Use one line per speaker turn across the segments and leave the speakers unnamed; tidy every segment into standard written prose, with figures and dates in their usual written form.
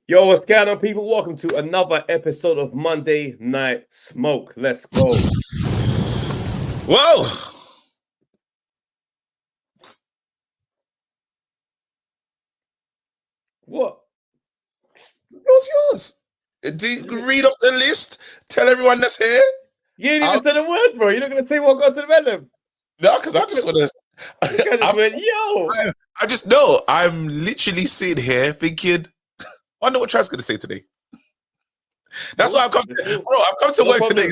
Yo, what's going on, people? Welcome to another episode of Monday Night Smoke. Let's go.
Whoa!
What?
What's yours? Do you read off the list? Tell everyone that's here.
You ain't even said a word, bro. You're not gonna say what got to the medal.
No, because I just want to.
I just went, yo.
I just know. I'm literally sitting here thinking, I wonder what Trav's going to say today. That's why I've come to, bro. I've come to work today.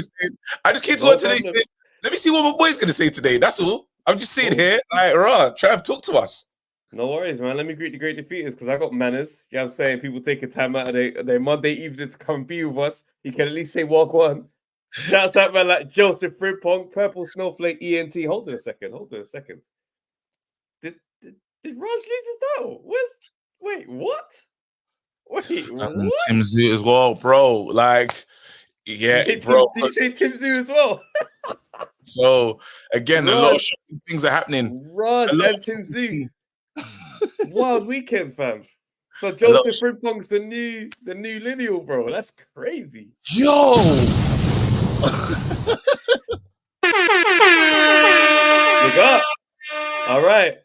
I just came to work today. Saying, let me see what my boy's going to say today. That's all. I'm just sitting here like, Trav, talk to us.
No worries, man. Let me greet the great defeaters because I got manners. You know what I'm saying? People taking time out of their Monday evening to come be with us. You can at least say walk one. Shouts out, man, like Joseph Frimpong, Purple Snowflake, ENT. Hold it a second. Did Raj lose his title? Wait, what? Wait, what?
Tim Tszyu as well, bro. Like, yeah, bro.
Did you say Tim Tszyu as well?
So, again, a lot of shocking things are happening.
Raj and Tim Tszyu. Wild weekend, fam. So Joseph Frimpong's the new lineal, bro. That's crazy.
Yo!
Big up. All right.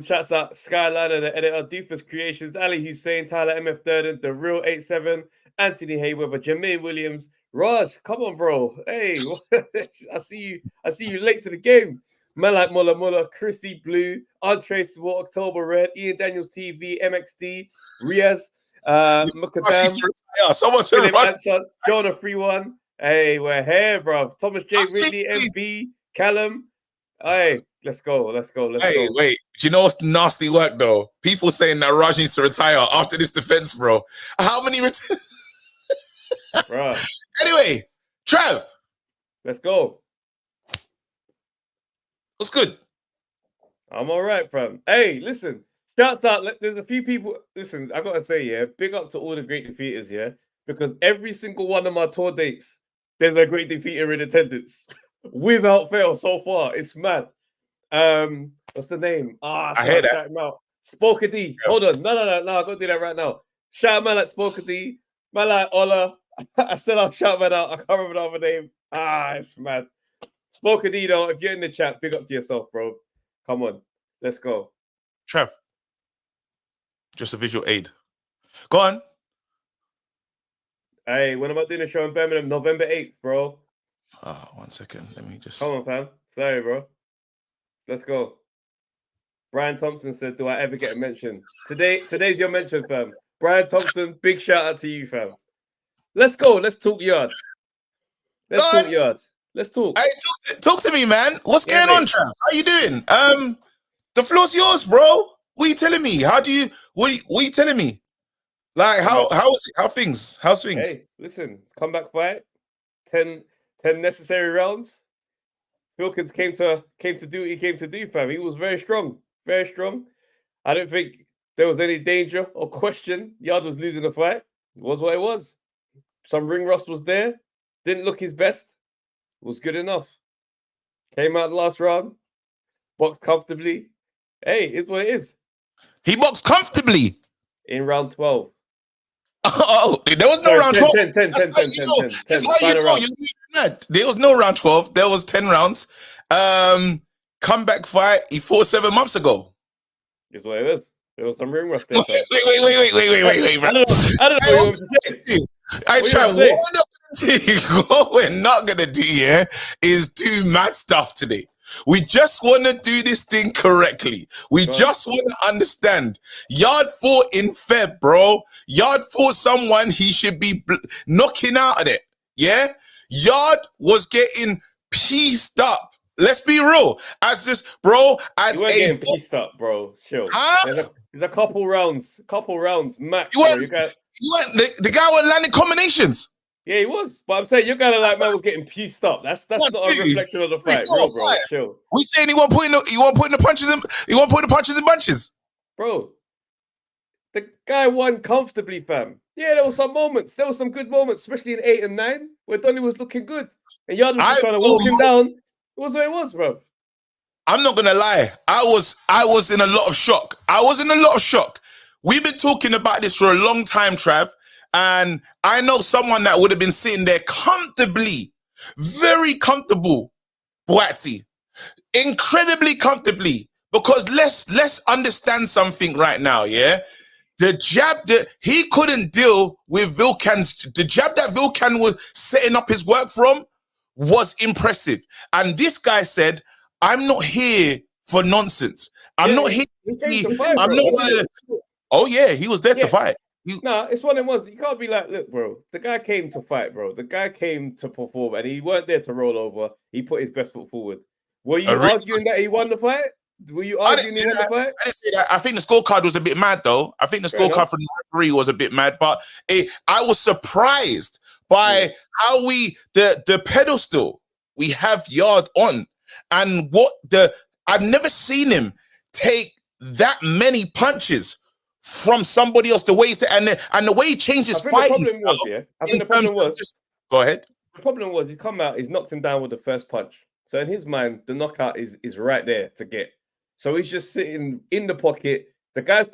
Shouts out Skyliner, the editor, Doofus Creations, Ali Hussein, Tyler MF Durden, The Real 87, Anthony Hayweather, Jermaine Williams. Raj, come on, bro. Hey, I see you late to the game. Man like Mulla, Chrissy Blue, Untraceable, October Red, Ian Daniels TV, MXD, Riaz, Mukadam,
someone said
Jonah Free One. Hey, we're here, bro. Thomas J. Ridley, MB, Callum. Hey, let's go.
Wait. Do you know what's nasty work though? People saying that Raj needs to retire after this defense, bro. How many
bro.
Anyway, Trav.
Let's go.
What's good?
I'm all right, fam. Hey, listen. Shouts out. There's a few people. Listen, I gotta say, yeah, big up to all the great defeaters, yeah, because every single one of my tour dates, there's a great defeater in attendance, without fail. So far, it's mad. What's the name?
I hear that.
Shout him out. Spoker D. Yeah. Hold on. No. I gotta do that right now. Shout out man like Spoker D. Man like Ola. I said I'll shout man out. I can't remember the other name. It's mad. Spoker D though, if you're in the chat, big up to yourself, bro. Come on, let's go.
Trev, just a visual aid. Go on.
Hey, when am I doing a show in Birmingham? November 8th, bro.
1 second. Let me just.
Come on, fam. Sorry, bro. Let's go. Brian Thompson said, "Do I ever get a mention?" Today's your mention, fam. Brian Thompson, big shout out to you, fam. Let's go. Let's talk yard. Let's talk.
Hey, talk to me, man. What's going on, Trav? How you doing? The floor's yours, bro. What are you telling me? What are you telling me? Like, how's things?
Hey, listen, comeback fight. 10 necessary rounds. Wilkins came to do what he came to do, fam. He was very strong. Very strong. I don't think there was any danger or question. Yarde was losing the fight. It was what it was. Some ring rust was there. Didn't look his best. Was good enough. Came out the last round. Boxed comfortably. Hey, it's what it is.
He boxed comfortably.
In round 12.
Oh, there was no round 12.
10.
There was no round 12. There was 10 rounds. Comeback fight. He fought 7 months ago.
It's what it is. There was some ring rust there.
Wait.
I don't know what you want to say.
What we're not gonna do here is do mad stuff today. We just want to do this thing correctly. We just want to understand. Yarde fought in Feb, bro. Yarde fought someone he should be knocking out of it. Yeah? Yarde was getting pieced up. Let's be real. As this, bro, as
you weren't getting pieced up, bro. Chill.
Huh?
There's a couple rounds max.
The guy was landing combinations.
Yeah, he was. But I'm saying you're kind of like man was getting pieced up. That's not a reflection of the fight, bro. Chill.
We saying he won't put the punches in bunches.
Bro, the guy won comfortably, fam. Yeah, there were some moments. There were some good moments, especially in 8 and 9, where Donny was looking good. And Yarde was just trying to walk him down. It was what it was, bro.
I'm not gonna lie. I was in a lot of shock. We've been talking about this for a long time, Trav. And I know someone that would have been sitting there comfortably, very comfortable, Buatsi, incredibly comfortably. Because let's understand something right now, yeah? The jab that he couldn't deal with the jab that Vilkan was setting up his work from was impressive. And this guy said, I'm not here for nonsense. I'm not here.
He came to fight,
I'm
bro.
not one of the. Oh, yeah, he was there to fight.
Nah, it's one of them ones. You can't be like, look, bro, the guy came to fight, bro. The guy came to perform, and he weren't there to roll over. He put his best foot forward. Were you arguing that he won the fight? Were you arguing he won the fight?
I didn't say that. I think the scorecard was a bit mad, though. I think the scorecard from the referee was a bit mad, but I was surprised by how the pedestal we have Yarde on, and I've never seen him take that many punches from somebody else. The way and the way he changes fighting style.
I think the problem was.
Go ahead.
The problem was he come out, he's knocked him down with the first punch. So in his mind, the knockout is right there to get. So he's just sitting in the pocket. The guy's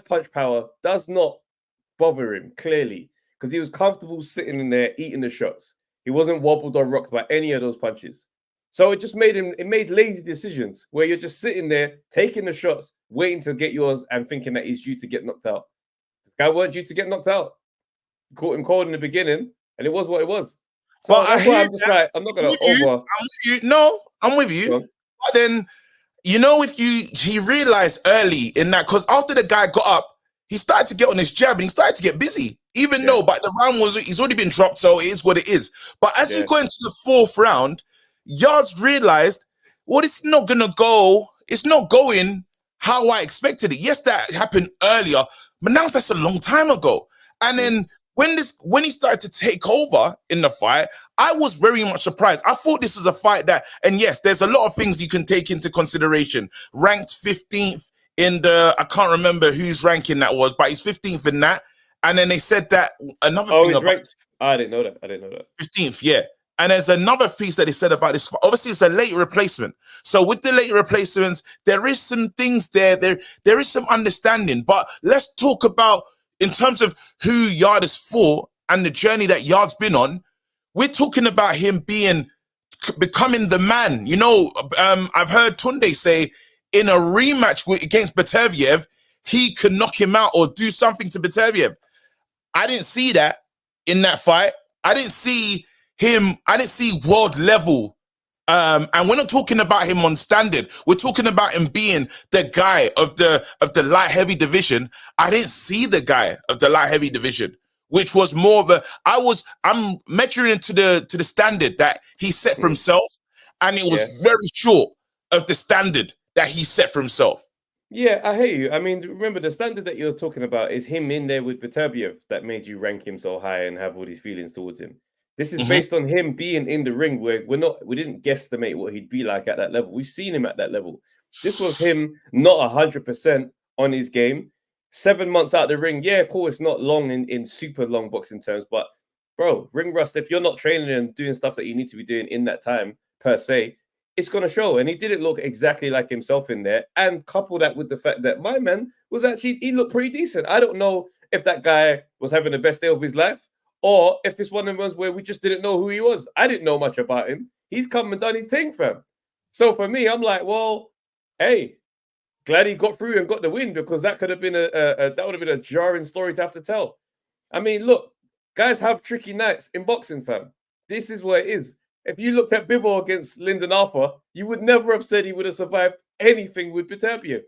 punch power does not bother him, clearly, because he was comfortable sitting in there eating the shots. He wasn't wobbled or rocked by any of those punches. So it just made lazy decisions where you're just sitting there taking the shots, waiting to get yours and thinking that he's due to get knocked out. The guy weren't due to get knocked out. You caught him cold in the beginning, and it was what it was. So that's why I'm just like, I'm not going to over.
I'm with you. But then, if he realized early in that, because after the guy got up, he started to get on his jab and he started to get busy. Even though, but the round he's already been dropped, so it is what it is. But as you go into the fourth round, Yarde's realized, it's not going how I expected it. Yes, that happened earlier, but now that's a long time ago. And then when he started to take over in the fight, I was very much surprised. I thought this was a fight and yes, there's a lot of things you can take into consideration. Ranked 15th in I can't remember whose ranking that was, but he's 15th in that. And then they said that another thing.
He's ranked. I didn't know that.
15th, yeah. And there's another piece that he said about this. Obviously, it's a late replacement. So with the late replacements, there is some things there. There is some understanding. But let's talk about, in terms of who Yarde is for and the journey that Yarde's been on, we're talking about him becoming the man. I've heard Tunde say in a rematch against Beterbiev, he could knock him out or do something to Beterbiev. I didn't see that in that fight. I didn't see world level. And we're not talking about him on standard. We're talking about him being the guy of the light heavy division. I didn't see the guy of the light heavy division, which was more of I'm measuring to the standard that he set for himself, and it was very short of the standard that he set for himself.
Yeah, I hear you. I mean, remember, the standard that you're talking about is him in there with Beterbiev that made you rank him so high and have all these feelings towards him. This is based on him being in the ring where we didn't guesstimate what he'd be like at that level. We've seen him at that level. This was him not 100% on his game. 7 months out the ring. Yeah, cool. It's not long in super long boxing terms, but bro, ring rust, if you're not training and doing stuff that you need to be doing in that time per se, it's going to show. And he didn't look exactly like himself in there. And couple that with the fact that my man he looked pretty decent. I don't know if that guy was having the best day of his life, or if it's one of those where we just didn't know who he was. I didn't know much about him. He's come and done his thing, fam. So for me, I'm like, well, hey, glad he got through and got the win, because that could have been that would have been a jarring story to have to tell. I mean, look, guys have tricky nights in boxing, fam. This is what it is. If you looked at Bivol against Lyndon Arthur, you would never have said he would have survived anything with Beterbiev.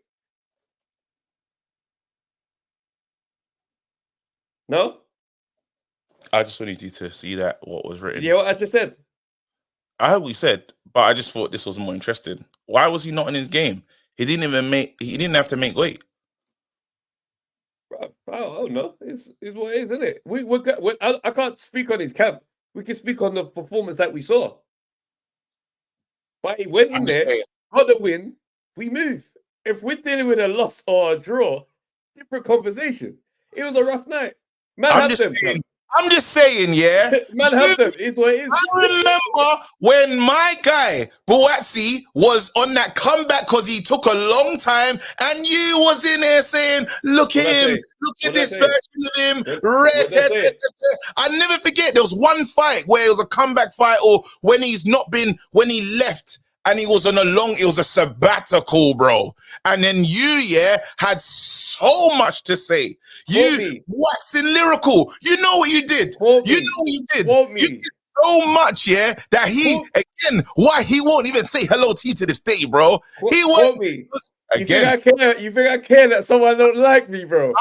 No?
I just wanted you to see that what was written.
Yeah, what I just said.
I heard what you said, but I just thought this was more interesting. Why was he not in his game? He didn't have to make weight.
I don't know. It's what it is, isn't it? I can't speak on his camp. We can speak on the performance that we saw. But he went in there, got the win, we move. If we're dealing with a loss or a draw, different conversation. It was a rough night. Man,
I'm just saying, yeah.
Man, have them. It's what it is.
I remember when my guy Buatsi was on that comeback because he took a long time, and you was in there saying, "Look at him, look at this version of him." I never forget. There was one fight where it was a comeback fight, or when he left. And he was on it was a sabbatical, bro. And then you, had so much to say. You waxing lyrical. You know what you did. You know what you did. You did so much, that again, why he won't even say hello to you to this day, bro. He won't.
Again, you think I care that someone don't like me, bro?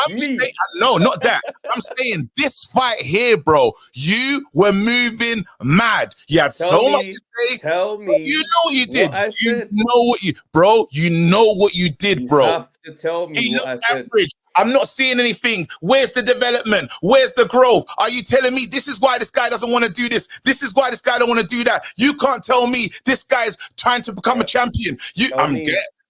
No, not that. I'm saying this fight here, bro. You were moving mad. You had so much to say.
Tell me.
You know what you did. You know what you, bro. You know what you did, bro.
You have to tell me
he
what
looks
I said.
average. I'm not seeing anything. Where's the development? Where's the growth? Are you telling me this is why this guy doesn't want to do this? This is why this guy don't want to do that? You can't tell me this guy's trying to become a champion.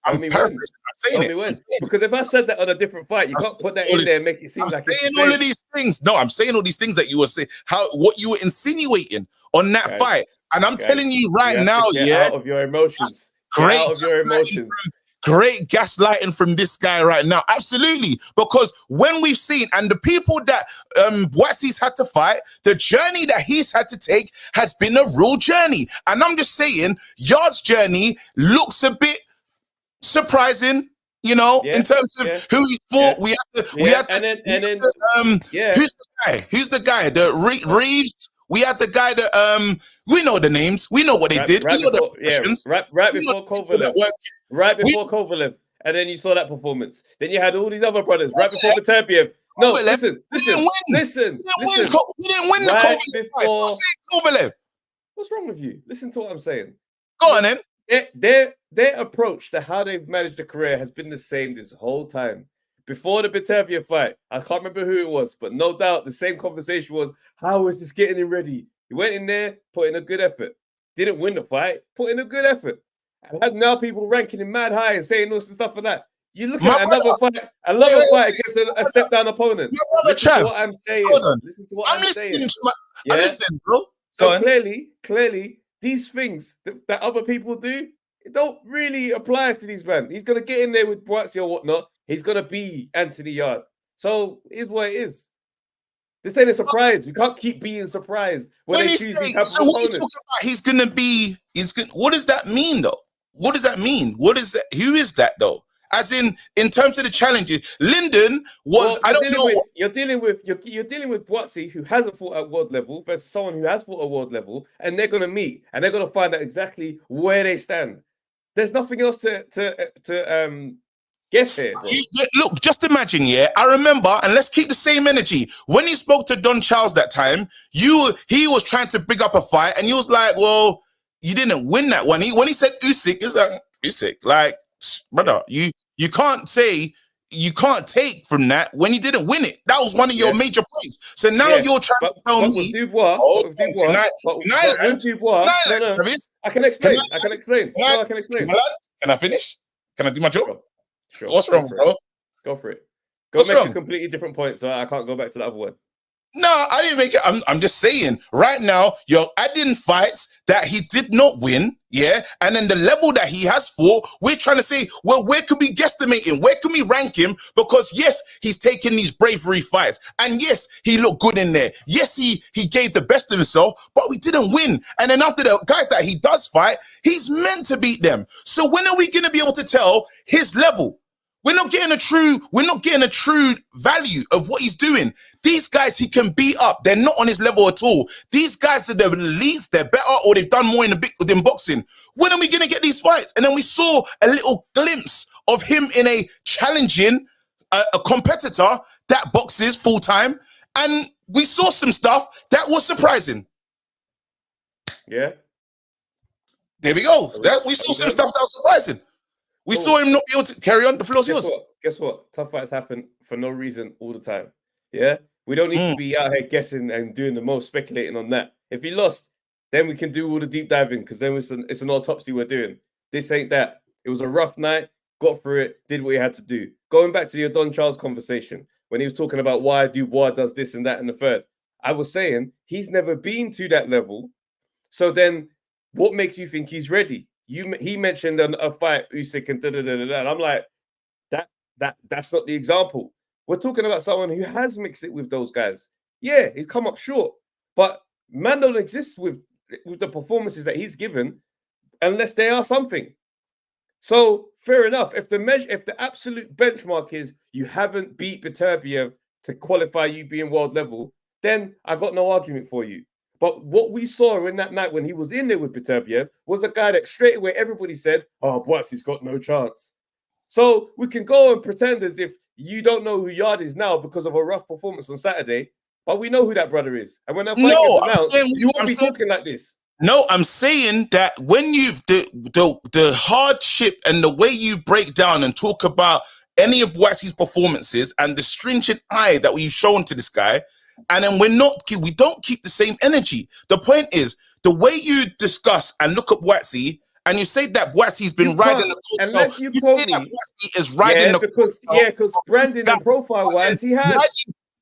I'm paraphrasing. I'm saying it.
Because if I said that on a different fight, you can't put that in there and make it seem like it's
saying all of these things. No, I'm saying all these things that you were saying, what you were insinuating on that fight. And I'm telling you right now,
out of your emotions.
Great.
Out of your emotions.
Great gaslighting from this guy right now. Absolutely. Because when we've seen, and the people that Buatsi's had to fight, the journey that he's had to take has been a real journey. And I'm just saying, Yard's journey looks a bit surprising, in terms of who he fought. Who's the guy? Who's the guy? The Reeves. We had the guy that we know the names. We know what they did. We know the questions.
Right before Kovalev. Right before Kovalev. And then you saw that performance. Then you had all these other brothers right before Viterbiev. No, listen. We didn't win the
Kovalev.
What's wrong with you? Listen to what I'm saying.
Go on then.
Their approach to how they've managed a career has been the same this whole time. Before the Viterbiev fight, I can't remember who it was, but no doubt the same conversation was, how is this getting him ready? He went in there, put in a good effort. Didn't win the fight, put in a good effort. And had now people ranking him mad high and saying all this stuff for that. You look at another fight against a step down opponent. Listen to what I'm saying. Listen to what I'm saying.
I'm listening, bro.
So clearly, these things that other people do, it don't really apply to these men. He's gonna get in there with Buatsi or whatnot. He's gonna be Anthony Yarde. So it is what it is. This ain't a surprise. We can't keep being surprised when they choose these type of opponents.
What does that mean though? What does that mean? What is that? Who is that though? As in terms of the challenges, Lyndon was.
You're dealing with Buatsi, who hasn't fought at world level, versus someone who has fought at world level, and they're gonna meet and they're gonna find out exactly where they stand. There's nothing else to guess here.
Look, just imagine, I remember, and let's keep the same energy. When he spoke to Don Charles that time, he was trying to big up a fight, and he was like, "Well, you didn't win that one." When he said Usyk, he was like, "Usyk, like, brother, you can't take from that when you didn't win it. That was one of your major points. So now you're trying to tell me."
I can explain.
Can I finish? Can I do my job?
Sure.
What's wrong, bro?
Go for it. Go make a completely different point, so I can't go back to the other one.
No, I didn't make it. I'm just saying, right now, you're adding fights that he did not win, and then the level that he has fought, we're trying to say, well, where could we guesstimate him? Where can we rank him? Because yes, he's taking these bravery fights, and yes, he looked good in there. Yes, he gave the best of himself, but we didn't win. And then after the guys that he does fight, he's meant to beat them. So when are we going to be able to tell his level? We're not getting a true value of what he's doing. These guys he can beat up. They're not on his level at all. These guys are the elites. They're better, or they've done more in boxing. When are we going to get these fights? And then we saw a little glimpse of him in a challenging a competitor that boxes full time, and we saw some stuff that was surprising.
Yeah.
There we go. We saw some stuff that was surprising. We saw him not be able to carry on. The floor's yours.
Guess what? Tough fights happen for no reason all the time. Yeah? We don't need to be out here guessing and doing the most speculating on that. If he lost, then we can do all the deep diving, because then it's an autopsy we're doing. This ain't that. It was a rough night, got through it, did what he had to do. Going back to the Don Charles conversation, when he was talking about why Dubois does this and that and the third, I was saying he's never been to that level. So then, what makes you think he's ready? He mentioned a fight Usyk and and I'm like, that's not the example. We're talking about someone who has mixed it with those guys. Yeah, he's come up short, but man don't exist with the performances that he's given unless they are something. So fair enough. If the absolute benchmark is you haven't beat Beterbiev to qualify you being world level, then I got no argument for you. But what we saw in that night when he was in there with Beterbiev was a guy that straight away everybody said, "Oh, Buatsi's got no chance." So we can go and pretend as if you don't know who Yarde is now because of a rough performance on Saturday, but we know who that brother is. And when that fight gets announced, you won't be talking like this.
No, I'm saying that when you've the hardship and the way you break down and talk about any of Buatsi's performances and the stringent eye that we've shown to this guy, and then we don't keep the same energy. The point is the way you discuss and look at Buatsi, and you say that Buatsi's been riding the coattail.
Unless you say that
Buatsi is riding
because branding and profile wise, he has.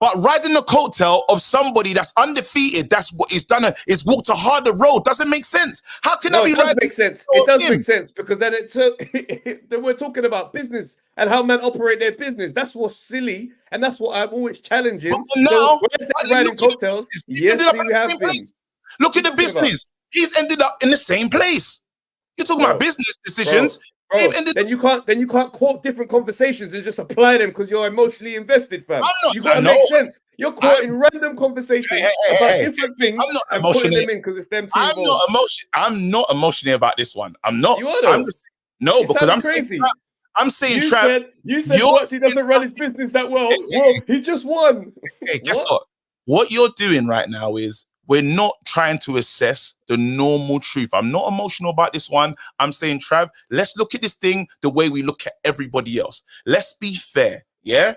But riding the coattail of somebody that's undefeated, that's what he's done. Is walked a harder road. Doesn't make sense. How can that be right?
It does make sense. It does make sense because then we're talking about business and how men operate their business. That's what's silly, and that's what I'm always challenging.
Now,
riding coattails. Yes, we have been.
Look at the business. He's ended up in the same place. You're talking about business decisions.
Bro, then you can't quote different conversations and just apply them because you're emotionally invested, fam. You gotta make sense. You're quoting random conversations about different things and putting them in because it's them two.
I'm not emotional about this one. I'm not.
You are though.
Because I'm crazy. I'm saying, Trav.
You said Buatsi doesn't run his business that well. Well, he just won.
Hey, guess what? What you're doing right now is we're not trying to assess the normal truth. I'm not emotional about this one. I'm saying, Trav, let's look at this thing the way we look at everybody else. Let's be fair, yeah?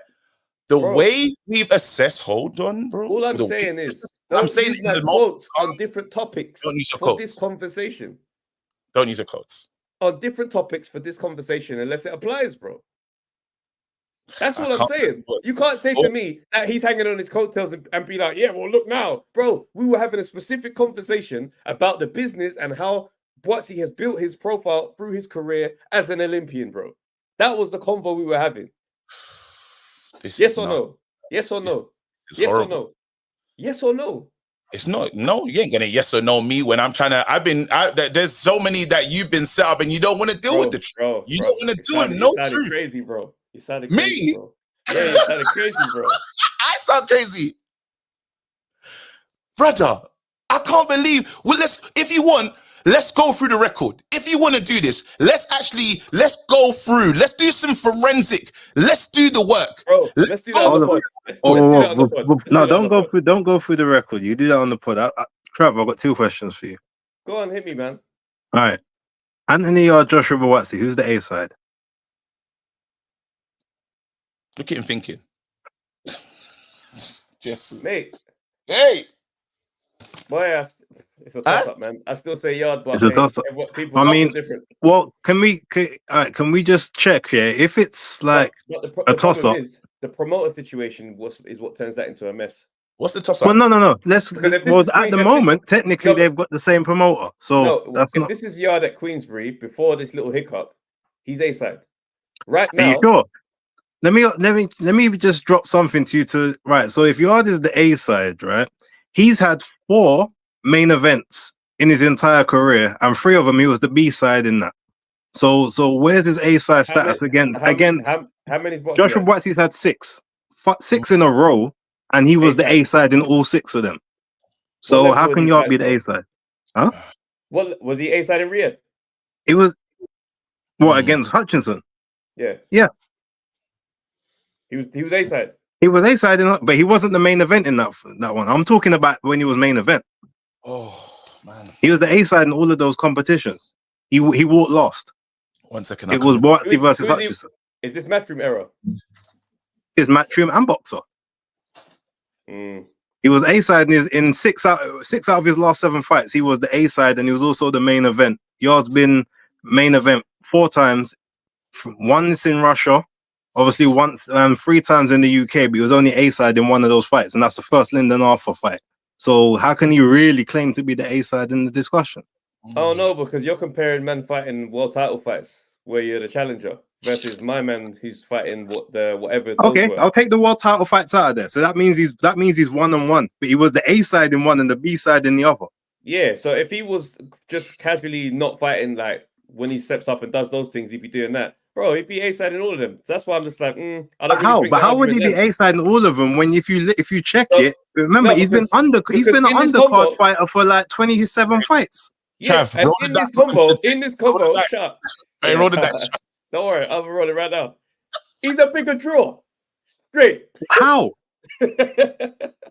The way we've assessed, hold on, bro.
All I'm saying is,
I'm saying in the
quotes on different topics for this conversation.
Don't use your quotes.
On different topics for this conversation, unless it applies, bro. That's what I'm saying. You can't say to me that he's hanging on his coattails and be like, yeah, well, look now. Bro, we were having a specific conversation about the business and how Buatsi has built his profile through his career as an Olympian, bro. That was the convo we were having. Yes or no? Yes or no? Yes or no? Yes or no?
It's not. No, you ain't gonna yes or no me when I'm trying to. There's so many that you've been set up and you don't want to deal with the truth. You don't want to do it. No truth.
Crazy, bro. You sounded crazy, bro. Yeah, you sounded crazy, bro.
I sound crazy, brother. I can't believe. Well, if you want, let's go through the record. If you want to do this, let's go through. Let's do some forensic. Let's do the work.
Bro, let's do that on the pod.
No, don't go through the record. You do that on the pod. Trav, I've got two questions for you.
Go on, hit me, man.
All right. Anthony or Joshua Buatsi, who's the A side?
Look at him thinking.
Just mate.
Hey.
Boy, it's a toss-up, man. I still say Yarde, but
it's a toss-up. I mean, well, can we just check here? If it's like a toss-up,
the promoter situation is what turns that into a mess.
What's the toss-up?
Well, no. At the moment, technically, they've got the same promoter. So
if this is Yarde at Queensbury before this little hiccup, he's A side. Right now.
Are you sure? Let me just drop something to you right. So if Yarde is the A side, right? He's had 4 main events in his entire career, and 3 of them he was the B side in that. So where's his A side status against
how many?
Joshua Buatsi's had 6 in a row, and he was the A side in all 6 of them. So how can Yarde be the A side? Huh?
What was the A side in Riyadh?
It was against Hutchinson.
Yeah. He was A side.
He was A side, but he wasn't the main event in that one. I'm talking about when he was main event.
Oh man,
he was the A side in all of those competitions. He walked lost.
1 second.
It was Buatsi versus Hutchinson.
Is this Matchroom era?
It's Matchroom and Boxer. He was A side in 6 out of his last 7 fights. He was the A side, and he was also the main event. Yarde's been main event 4 times. Once in Russia. Obviously, 3 times in the UK, but he was only A side in one of those fights, and that's the first Lyndon Arthur fight. So how can he really claim to be the A side in the discussion?
Oh no, because you're comparing men fighting world title fights where you're the challenger versus my man who's fighting whatever those
Okay,
were.
I'll take the world title fights out of there. So that means he's 1-on-1, but he was the A side in one and the B side in the other.
Yeah, so if he was just casually not fighting, like when he steps up and does those things, he'd be doing that. Bro, he'd be A-side in all of them. So that's why I'm just like, I don't really think
But
the
how would he
argument
be
there.
A side in all of them when if you check
So-
it, remember
No,
he's been
because
an
in this
undercard
combo-
fighter for like 27 fights.
Yeah,
Trav,
and
roll
in
the
this
dice.
combo,
Roll the dice.
shut up.
Hey, roll the dice.
Don't worry, I'll roll it right now. He's a bigger draw. Straight.
How?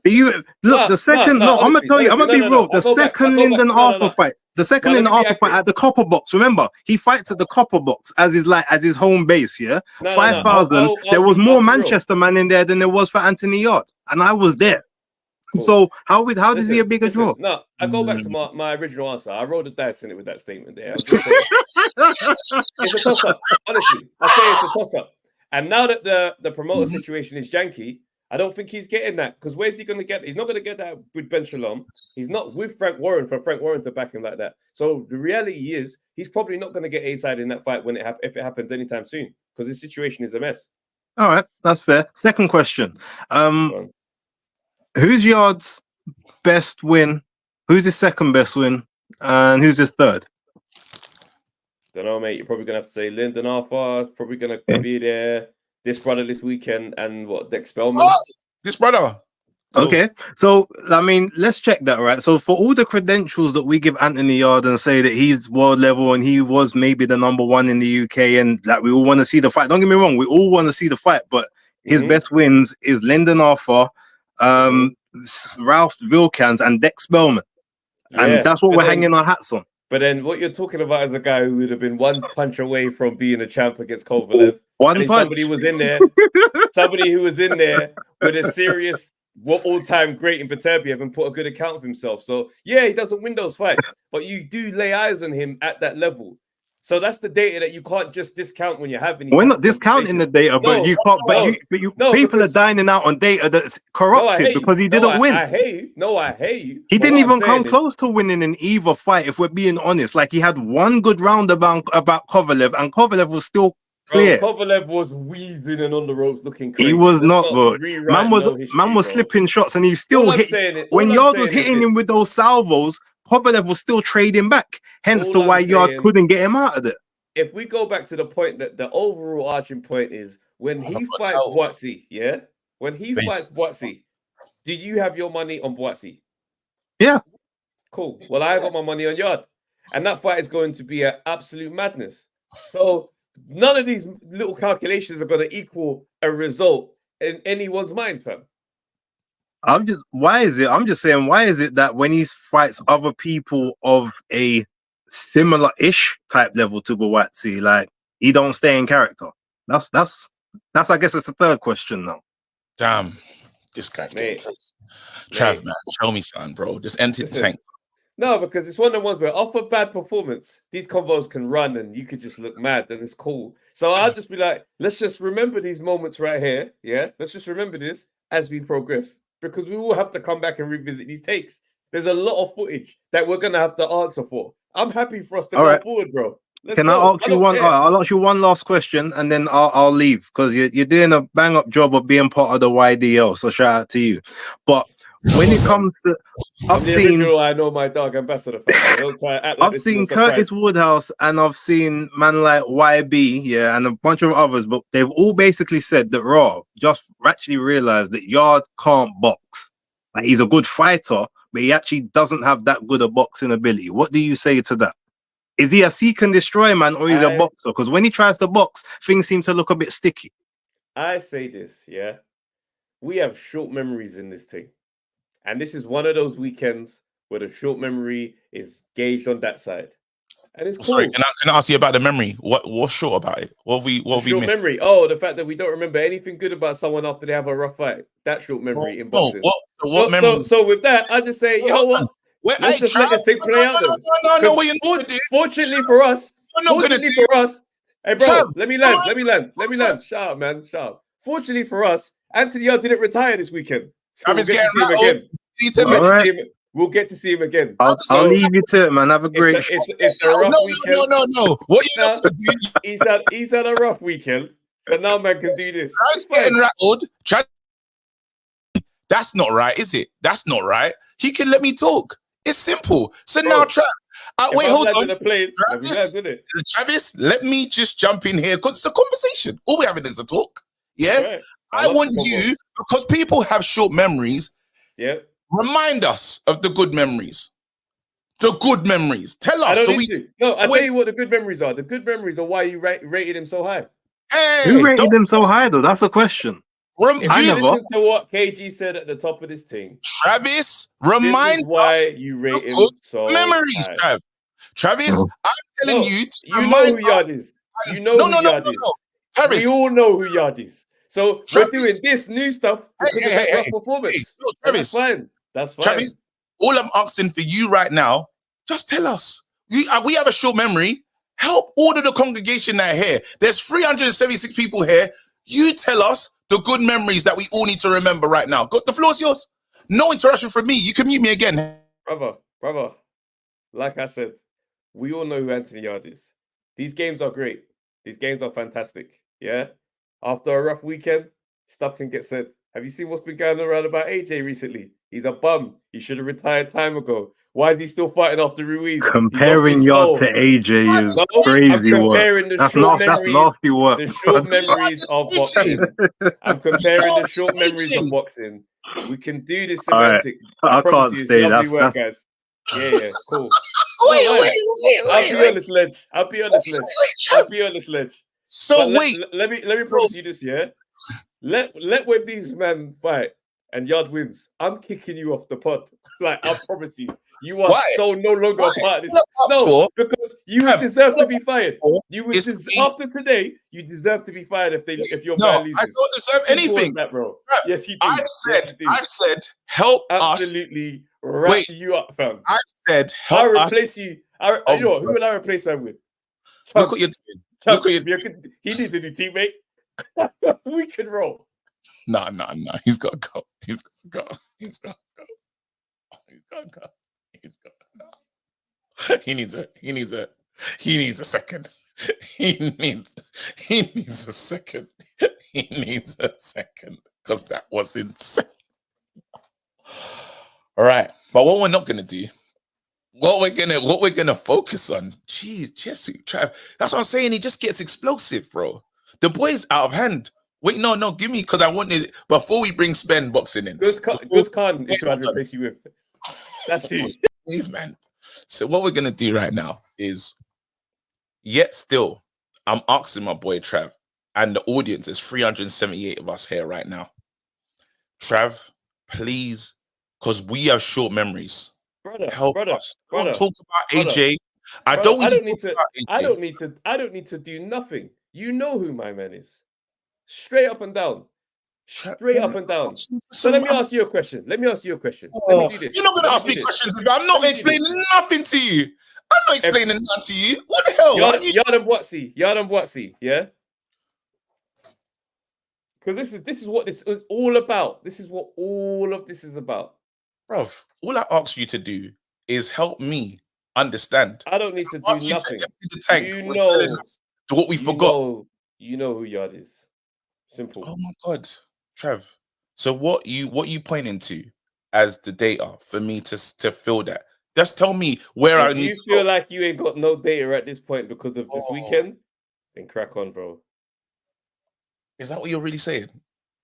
You look
Nah,
the second.
nah,
No, I'm gonna
honestly,
tell you. I'm gonna be
no.
real. The
I'll go back,
second
I'll go back.
Linden
No,
Arthur
no.
fight. The second
Now, let
Linden
me be
Arthur fight
accurate.
at the Copper Box. Remember, he fights at the Copper Box as his home base. Yeah,
No.
5,000. There was more Manchester man in there than there was for Anthony Yarde, and I was there.
Cool.
So how does he a bigger draw?
No, I go back to my original answer. I rolled the dice in it with that statement there. I'm just saying. It's a toss-up. Honestly, I say it's a toss-up. And now that the promoter situation is janky, I don't think he's getting that. Because where's he going to get? He's not going to get that with Ben Shalom. He's not with Frank Warren for Frank Warren to back him like that. So the reality is, he's probably not going to get A-side in that fight if it happens anytime soon. Because his situation is a mess.
All right, that's fair. Second question. Who's Yarde's best win? Who's his second best win? And who's his third?
Don't know, mate. You're probably gonna have to say Linden Arthur. Probably gonna be there. This brother this weekend, and what the Expelman.
Oh, this brother.
Okay, so I mean, let's check that, right? So for all the credentials that we give Anthony Yarde and say that he's world level and he was maybe the number one in the UK, and that we all want to see the fight. Don't get me wrong, we all want to see the fight, but his best wins is Linden Arthur, Ralph Vilkans, and Dex Spellman, and that's what we're hanging our hats on.
But then what you're talking about is the guy who would have been one punch away from being a champ against Kovalev. Somebody was in there, somebody who was in there with a serious all-time great in Beterbiev and put a good account of himself. So yeah, he doesn't win those fights, but you do lay eyes on him at that level. So that's the data that you can't just discount when you're having.
We're not discounting the data, but you can't. People are dining out on data that's corrupted because he didn't win.
I hate you. No, I hate you.
He didn't even come close to winning in either fight. If we're being honest, like he had one good round about Kovalev, and Kovalev was still clear.
Kovalev was wheezing and on the ropes, looking crazy.
He was not, bro. Man was slipping shots, and he still hit. When Yarde was hitting him with those salvos, Kovalev was still trading back. Hence to why Yarde couldn't get him out of it.
If we go back to the point that the overall arching point is when he fights Buatsi, yeah? When he fights Buatsi, did you have your money on Buatsi?
Yeah.
Cool. Well, I got my money on Yarde. And that fight is going to be an absolute madness. So none of these little calculations are going to equal a result in anyone's mind, fam.
I'm just saying, why is it that when he fights other people of a similar-ish type level to Buatsi, like he don't stay in character? That's I guess it's the third question now.
Damn, this guy's getting crazy. Trav, man, show me something, bro. Just enter the tank.
No, because it's one of the ones where off a bad performance, these combos can run and you could just look mad and it's cool. So I'll just be like, let's just remember these moments right here. Yeah, let's just remember this as we progress. Because we will have to come back and revisit these takes. There's a lot of footage that we're gonna have to answer for. I'm happy for us to go forward, bro.
Can I ask you one? I'll ask you one last question, and then I'll leave because you're doing a bang up job of being part of the YDL. So shout out to you. But when it comes to,
I know my dog ambassador. Don't try to act like
I've seen Curtis Woodhouse and I've seen man like YB, yeah, and a bunch of others, but they've all basically said that Raw just actually realized that Yarde can't box. Like he's a good fighter, but he actually doesn't have that good a boxing ability. What do you say to that? Is he a seek and destroy man, or is he a boxer? Because when he tries to box, things seem to look a bit sticky.
I say this, yeah. We have short memories in this thing. And this is one of those weekends where the short memory is gauged on that side. And it's cool.
Sorry, can I ask you about the memory? What's short about it? What have we missed?
Memory. Oh, the fact that we don't remember anything good about someone after they have a rough fight. That short memory in boxing.
What memory?
So with that, I just say, you know what? Let's just let this thing play out. Fortunately for us, hey bro, let me land. Shut up, man. Shut up. Fortunately for us, Anthony Yarde didn't retire this weekend. So we'll get to see him again.
All right.
We'll get to see him again.
I'll leave you to it, man. Have a great.
It's a rough weekend.
No. What you not gonna do?
He's had a rough weekend, so now man can do this.
Trav's getting rattled. That's not right, is it? That's not right. He can let me talk. It's simple. So now, Trav. Wait, hold on. Travis, let me just jump in here because it's a conversation. All we're having is a talk. Yeah. Right. I want you, because people have short memories.
Yeah.
Remind us of the good memories. The good memories. Tell us.
I'll tell you what the good memories are. The good memories are why you rated him so high.
Hey,
who rated him so high, though? That's a question.
If you listen to what KG said at the top of this thing,
Travis, remind
why
us
you rate him so
memories,
high.
Travis, I'm telling you to
you know who Yarde is. You know who Yarde is.
Travis,
we all know who Yarde is. So Travis, we're doing this new stuff because of that performance.
Travis,
that's fine. That's fine.
Travis, all I'm asking for you right now, just tell us. We have a short memory. Help all of the congregation that are here. There's 376 people here. You tell us the good memories that we all need to remember right now. The floor's yours. No interruption from me. You can mute me again.
Brother, like I said, we all know who Anthony Yarde is. These games are great. These games are fantastic. Yeah? After a rough weekend, stuff can get said. Have you seen what's been going around about AJ recently? He's a bum. He should have retired time ago. Why is he still fighting after Ruiz?
Comparing Yarde to AJ is crazy work. That's nasty work.
The short memories of boxing. I'm comparing the short memories of boxing. We can do this semantics.
I can't stay. That's
guys. Yeah, cool. Wait. I'll be on this ledge.
So
let me promise you this, yeah? Let when these men fight and Yarde wins, I'm kicking you off the pod. Like, I promise you. You are so no longer a part of this. No, because you would deserve to be fired. You would after today, you deserve to be fired if your man leaves.
I don't deserve anything,
that, bro. Yes, you do.
I've said, help
absolutely wrap you up, fam.
I've said, help us.
Replace you. You know what? Who will I replace man with?
Look what you're doing.
He needs a new teammate. We can roll.
Nah. He's got to go. He's got to go. He needs a second. He needs a second because that was insane. All right, but what we're not gonna do, what we're gonna focus on. Gee, Jesse, Trav. That's what I'm saying. He just gets explosive, bro. The boy's out of hand. Wait, no, give me because I wanted before we bring Spen boxing in.
Goods Khan is who I'd replace you with. That's you.
Man. So what we're gonna do right now is, yet still, I'm asking my boy Trav, and the audience is 378 of us here right now. Trav, please, because we have short memories. Help us. Don't talk about AJ. I don't
need to do nothing. You know who my man is. Straight up and down. Straight up and down. So let me ask you a question. Let me do this.
You're not going to ask me questions. I'm not explaining nothing to you. I'm not explaining nothing to you. What the hell?
Yarde and Buatsi, yeah? Because this is what this is all about. This is what all of this is about.
Bro, all I ask you to do is help me understand.
I don't need to do nothing.
You know what we forgot.
You know who Yarde is. Simple.
Oh my God, Trav. So what you pointing to as the data for me to feel that? Just tell me where I need to go.
You feel like you ain't got no data at this point because of this weekend? Then crack on, bro.
Is that what you're really saying?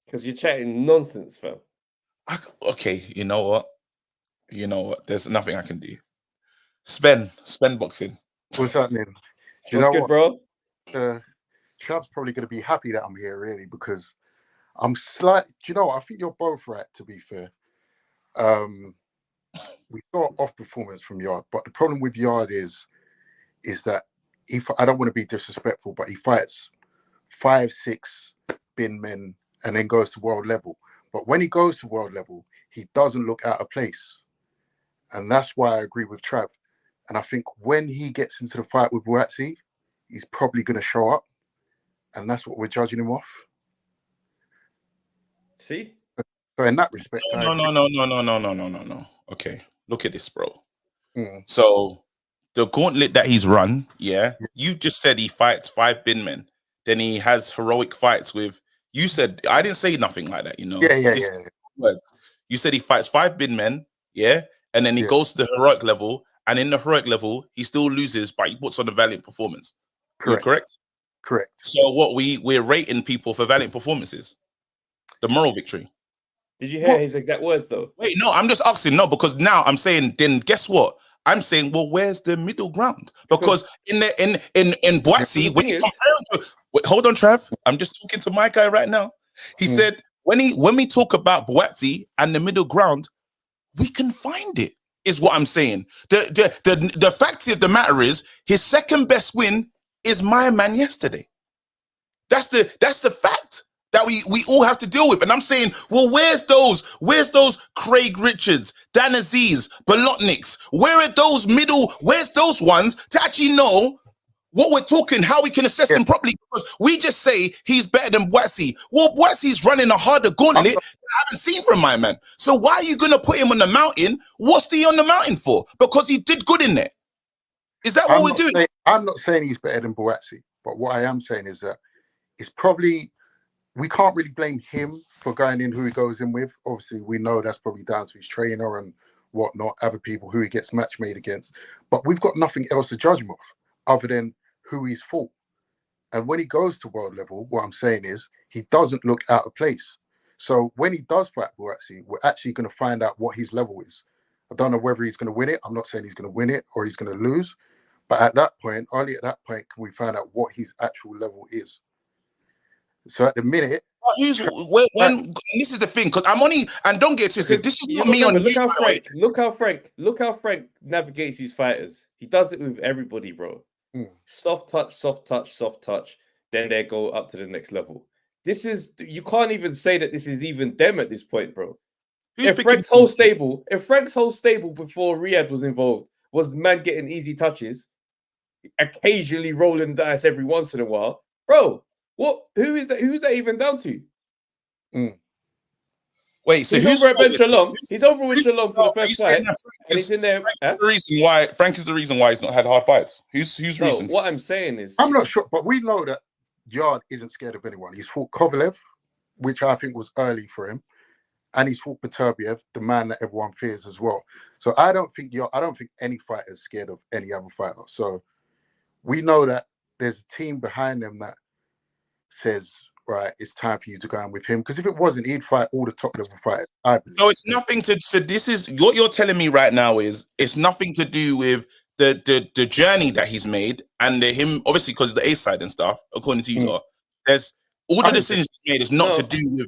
Because you're chatting nonsense, fam.
Okay, you know what? There's nothing I can do. Spen boxing.
What's happening?
What's good, bro?
Chav's probably going to be happy that I'm here, really, because I'm slightly. Do you know what? I think you're both right, to be fair. We got off performance from Yarde, but the problem with Yarde is that I don't want to be disrespectful, but he fights 5-6 bin men and then goes to world level. But when he goes to world level, he doesn't look out of place. And that's why I agree with Trav. And I think when he gets into the fight with Buatsi, he's probably going to show up. And that's what we're judging him off.
See?
So in that respect,
No. Okay, look at this, bro.
Mm.
So the gauntlet that he's run, yeah, you just said he fights 5 bin men. Then he has heroic fights with. You said I didn't say nothing like that. You know.
Yeah.
Words. You said he fights 5 bin men, yeah, and then he goes to the heroic level, and in the heroic level he still loses, but he puts on a valiant performance.
Correct.
Correct. So what we're rating people for valiant performances, the moral victory.
Did you hear his exact words though?
Wait, no, I'm just asking. No, because now I'm saying. Then guess what? I'm saying, well, where's the middle ground? Because in Buatsi, when you compare, wait, hold on, Trav. I'm just talking to my guy right now. He said when we talk about Buatsi and the middle ground, we can find it. Is what I'm saying. The fact of the matter is, his second best win is my man yesterday. That's the fact that we all have to deal with. And I'm saying, well, where's those Craig Richards, Dan Aziz, Bolotniks? Where are those middle? Where's those ones to actually know what we're talking, how we can assess him properly? Because we just say he's better than Buatsi. Well, Buatsi's running a harder gauntlet that I haven't seen from my man. So why are you going to put him on the mountain? What's he on the mountain for? Because he did good in there. Is that what we're doing?
I'm not saying he's better than Buatsi, but what I am saying is that it's probably, we can't really blame him for going in who he goes in with. Obviously, we know that's probably down to his trainer and whatnot, other people who he gets match made against. But we've got nothing else to judge him off other than who he's fought. And when he goes to world level, what I'm saying is he doesn't look out of place. So when he does fight Buatsi, we're actually going to find out what his level is. I don't know whether he's going to win it. I'm not saying he's going to win it or he's going to lose. But at that point, only at that point can we find out what his actual level is. So at the minute,
when this is the thing, because I'm only, and don't get twisted, this is not me on you.
Look how Frank navigates his fighters. He does it with everybody, bro. Soft touch, then they go up to the next level. This is, you can't even say that this is even them at this point, bro. If Frank's whole stable before Riyadh was involved was man getting easy touches, occasionally rolling the dice every once in a while, bro. What? Who is that? Who's that even down to?
Wait, so
he's over at Ben Shalom. He's over with Shalom for the first fight, and he's in there.
Frank is the reason why he's not had hard fights. Who's reason?
What I'm saying is,
I'm not sure, but we know that Yarde isn't scared of anyone. He's fought Kovalev, which I think was early for him, and he's fought Beterbiev, the man that everyone fears as well. So I don't think any fighter is scared of any other fighter. So we know that there's a team behind them that says, right, it's time for you to go on with him. Because if it wasn't, he'd fight all the top level fighters.
So it's nothing to. So this is what you're telling me right now is it's nothing to do with the journey that he's made and him, obviously, because the A side and stuff. According to you, lot, there's all the decisions he's made is not to do with.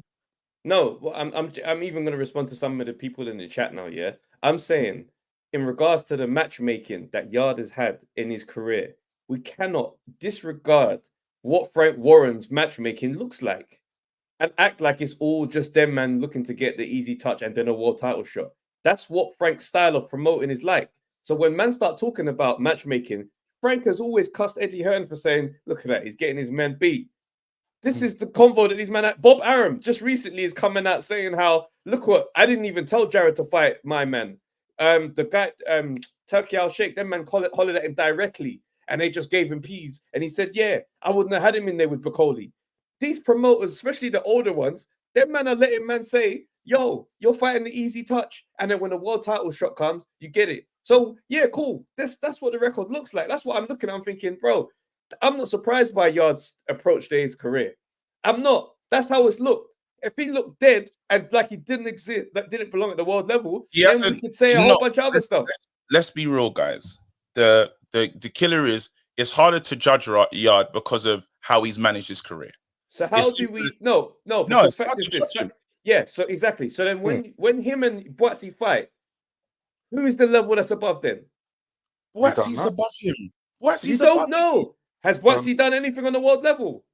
No, well, I'm even going to respond to some of the people in the chat now. Yeah, I'm saying in regards to the matchmaking that Yarde has had in his career, we cannot disregard what Frank Warren's matchmaking looks like and act like it's all just them man looking to get the easy touch and then a world title shot. That's what Frank's style of promoting is like. So when man start talking about matchmaking, Frank has always cussed Eddie Hearn for saying, look at that, he's getting his men beat. This is the convo that these men... Bob Arum just recently is coming out saying how, look what, I didn't even tell Jared to fight my man. The guy, Turkey Al-Sheikh, them man hollered at him directly. And they just gave him peas. And he said, yeah, I wouldn't have had him in there with Bacoli. These promoters, especially the older ones, them man are letting man say, yo, you're fighting the easy touch. And then when the world title shot comes, you get it. So, yeah, cool. That's what the record looks like. That's what I'm looking at. I'm thinking, bro, I'm not surprised by Yarde's approach to his career. I'm not. That's how it's looked. If he looked dead and like he didn't exist, that didn't belong at the world level, then we could say a whole bunch of other stuff.
Let's be real, guys. The killer is it's harder to judge Yarde because of how he's managed his career.
So how do we no it's not this. Yeah, so exactly. So then when him and Buatsi fight, who is the level that's above them?
Buatsi's above him.
You don't know. Has Buatsi done anything on the world level?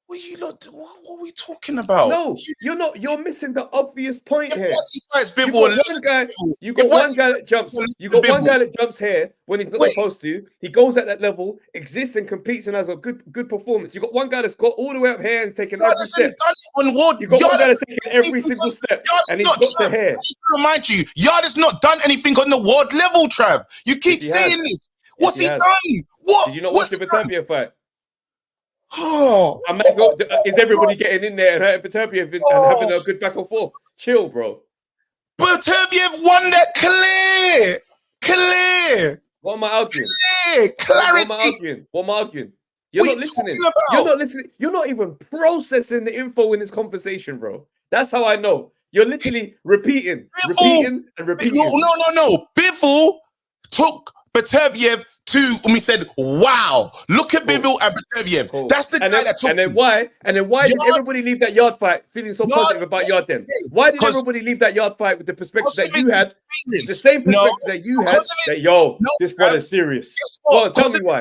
What you lot? What are we talking about?
No, you're not. You're missing the obvious point here.
Once he fights
You
Bivol,
got one guy. You got one guy that jumps. You got one guy that jumps here when he's not supposed to. He goes at that level, exists and competes and has a good performance. You got one guy that's got all the way up here and taking every step. You got one guy that's taking every single step, and he's got to here.
To remind you, Yarde has not done anything on the world level, Trav. You keep saying this. What's he done? What?
Did you not watch the Beterbiev fight?
Oh,
is everybody getting in there and hurting Beterbiev and having a good back and forth? Chill, bro.
Beterbiev won that clear.
What am I arguing?
Clarity.
What am I arguing? You're not listening. You're not listening. You're not even processing the info in this conversation, bro. That's how I know. You're literally repeating.
No. Bivol took Beterbiev and we said, wow, look at Bivol and Beterbiev. Cool. That's the guy that took
And then why did everybody leave that Yarde fight feeling so positive about Yarde then? Why did everybody leave that Yarde fight with the perspective that you had? The same perspective that you had, this one is serious. Go on, tell me why.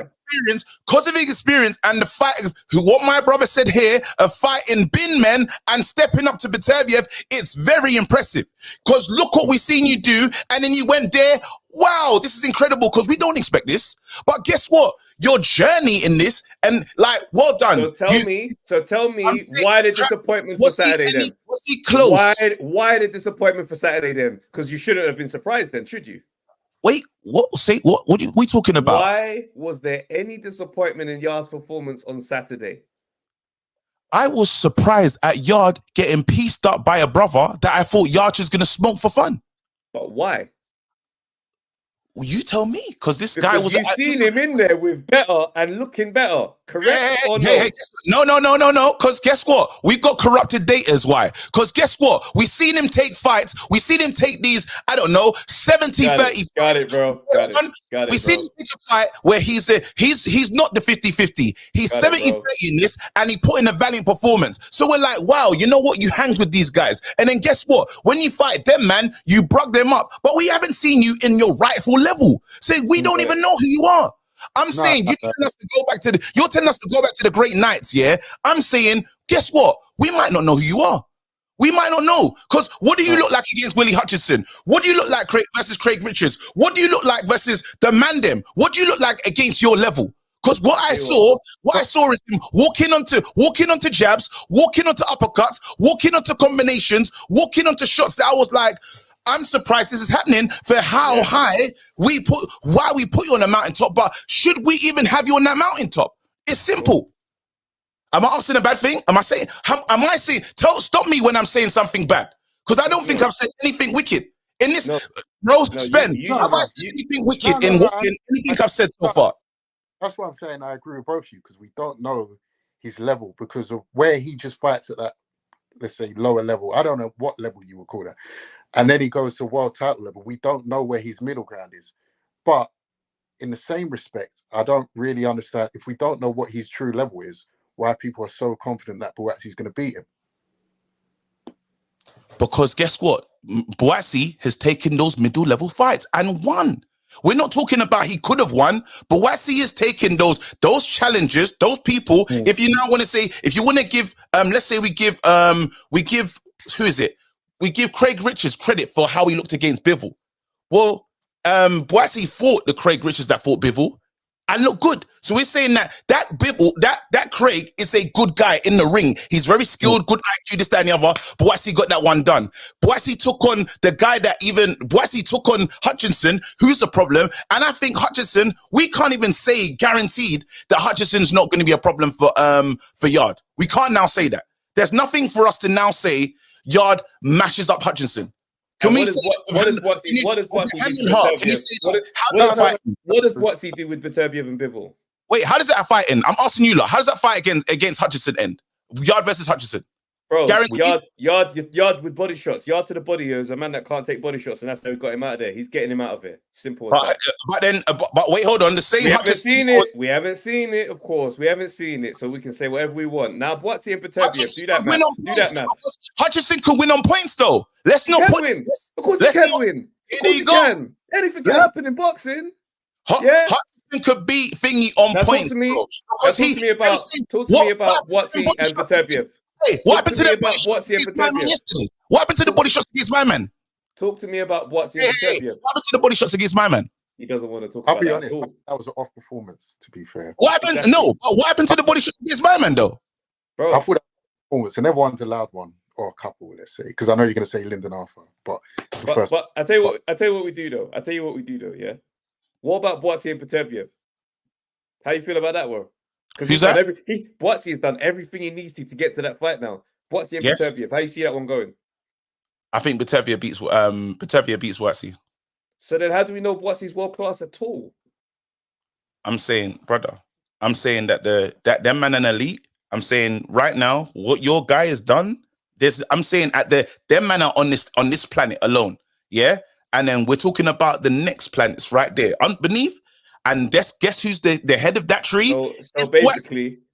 Because of his experience and the fight, what my brother said here, of fighting bin men and stepping up to Beterbiev, it's very impressive. Because look what we've seen you do, and then you went there. Wow, this is incredible because we don't expect this. But guess what? Your journey in this, and like, well done.
So tell me why the disappointment for Saturday then?
Was he close?
Why the disappointment for Saturday then? Because you shouldn't have been surprised then, should you?
Wait, what? Say what? What are we talking about?
Why was there any disappointment in Yarde's performance on Saturday?
I was surprised at Yarde getting pieced up by a brother that I thought Yarde was going to smoke for fun.
But why?
Well, you tell me, because this guy was.
You've seen him in there with better and looking better, correct or no?
No. Because guess what? We've got corrupted data as why. Because guess what? We've seen him take fights. We've seen him take these, I don't know, 70-30 fights.
Got it, bro.
We've seen him take a fight where he's not the 50-50. He's 70-30 in this, and he put in a valiant performance. So we're like, wow, you know what? You hanged with these guys. And then guess what? When you fight them, man, you brug them up. But we haven't seen you in your rightful level. Say we don't even know who you are. I'm saying you're telling us to go back to the great nights, yeah? I'm saying, guess what? We might not know who you are. We might not know. Because what do you look like against Willie Hutchinson? What do you look like versus Craig Richards? What do you look like versus the Mandem? What do you look like against your level? Because what I saw is him walking onto jabs, walking onto uppercuts, walking onto combinations, walking onto shots that I was like, I'm surprised this is happening for how high we put you on the mountaintop, but should we even have you on that mountaintop? It's simple. Am I saying a bad thing? Stop me when I'm saying something bad. Because I don't think I've said anything wicked. In this, have I said anything wicked in anything I've said so far?
That's what I'm saying. I agree with both of you because we don't know his level because of where he just fights at that, let's say, lower level. I don't know what level you would call that. And then he goes to world title level. We don't know where his middle ground is. But in the same respect, I don't really understand, if we don't know what his true level is, why people are so confident that Buatsi is going to beat him.
Because guess what? Buatsi has taken those middle level fights and won. We're not talking about he could have won. Buatsi is taking those challenges, those people. If you now want to say, if you want to give, let's say we give, who is it? We give Craig Richards credit for how he looked against Bivol. Well, Buatsi fought the Craig Richards that fought Bivol and looked good. So we're saying that Bivol, that Craig is a good guy in the ring. He's very skilled, good IQ, this, that, and the other. Buatsi got that one done. Buatsi took on the guy Buatsi took on Hutchinson, who's a problem. And I think Hutchinson, we can't even say guaranteed that Hutchinson's not going to be a problem for Yarde. We can't now say that. There's nothing for us to now say Yarde mashes up Hutchinson. Can we say
what does Buatsi do with Beterbiev and Bivol?
Wait, how does that fight end? I'm asking you lot. How does that fight against Hutchinson end? Yarde versus Hutchinson.
Bro, Yarde with body shots. Yarde to the body is a man that can't take body shots, and that's how we got him out of there. He's getting him out of it. Simple as that.
But wait, hold on. The same
we haven't seen it. We haven't seen it, of course. We haven't seen it, so we can say whatever we want. Now, Buatsi and Beterbiev, do that, man. Do that, man.
Hutchinson can win on points, though. Let's not put.
Win. Of course, he can win.
There you go.
Anything can happen in boxing.
Hutchinson could beat Thingy on
Now
points,
talk to me.
bro.
Talk to me about Buatsi and Beterbiev.
Hey, what happened to
me
the
about
body shots
Buatsi and
against my man
Beterbiev.
yesterday? What happened to the body shots against my man?
Talk to me about Buatsi
Hey,
and Beterbiev.
what happened to the body shots against my man?
He doesn't want to talk
I'll
about
be
that
honest,
at all.
that was an off performance, to be fair.
What happened?
Exactly.
No, but what happened to the body shots against my man though?
Bro,
I thought that was a performance, and everyone's allowed one or a couple, let's say, because I know you're going to say Lyndon Arthur, but
I tell you what we do though. Yeah. What about Buatsi and Beterbiev? How you feel about that one? Because
Who's that?
Buatsi has done everything he needs to get to that fight now. Buatsi and
Yes.
Beterbiev. How you see that one going?
I think Beterbiev beats Buatsi.
So then, how do we know Buatsi's world class at all?
I'm saying, brother. I'm saying that them man an elite. I'm saying right now, what your guy has done. I'm saying them man are on this planet alone. Yeah, and then we're talking about the next planets right there beneath. And guess who's the head of that tree?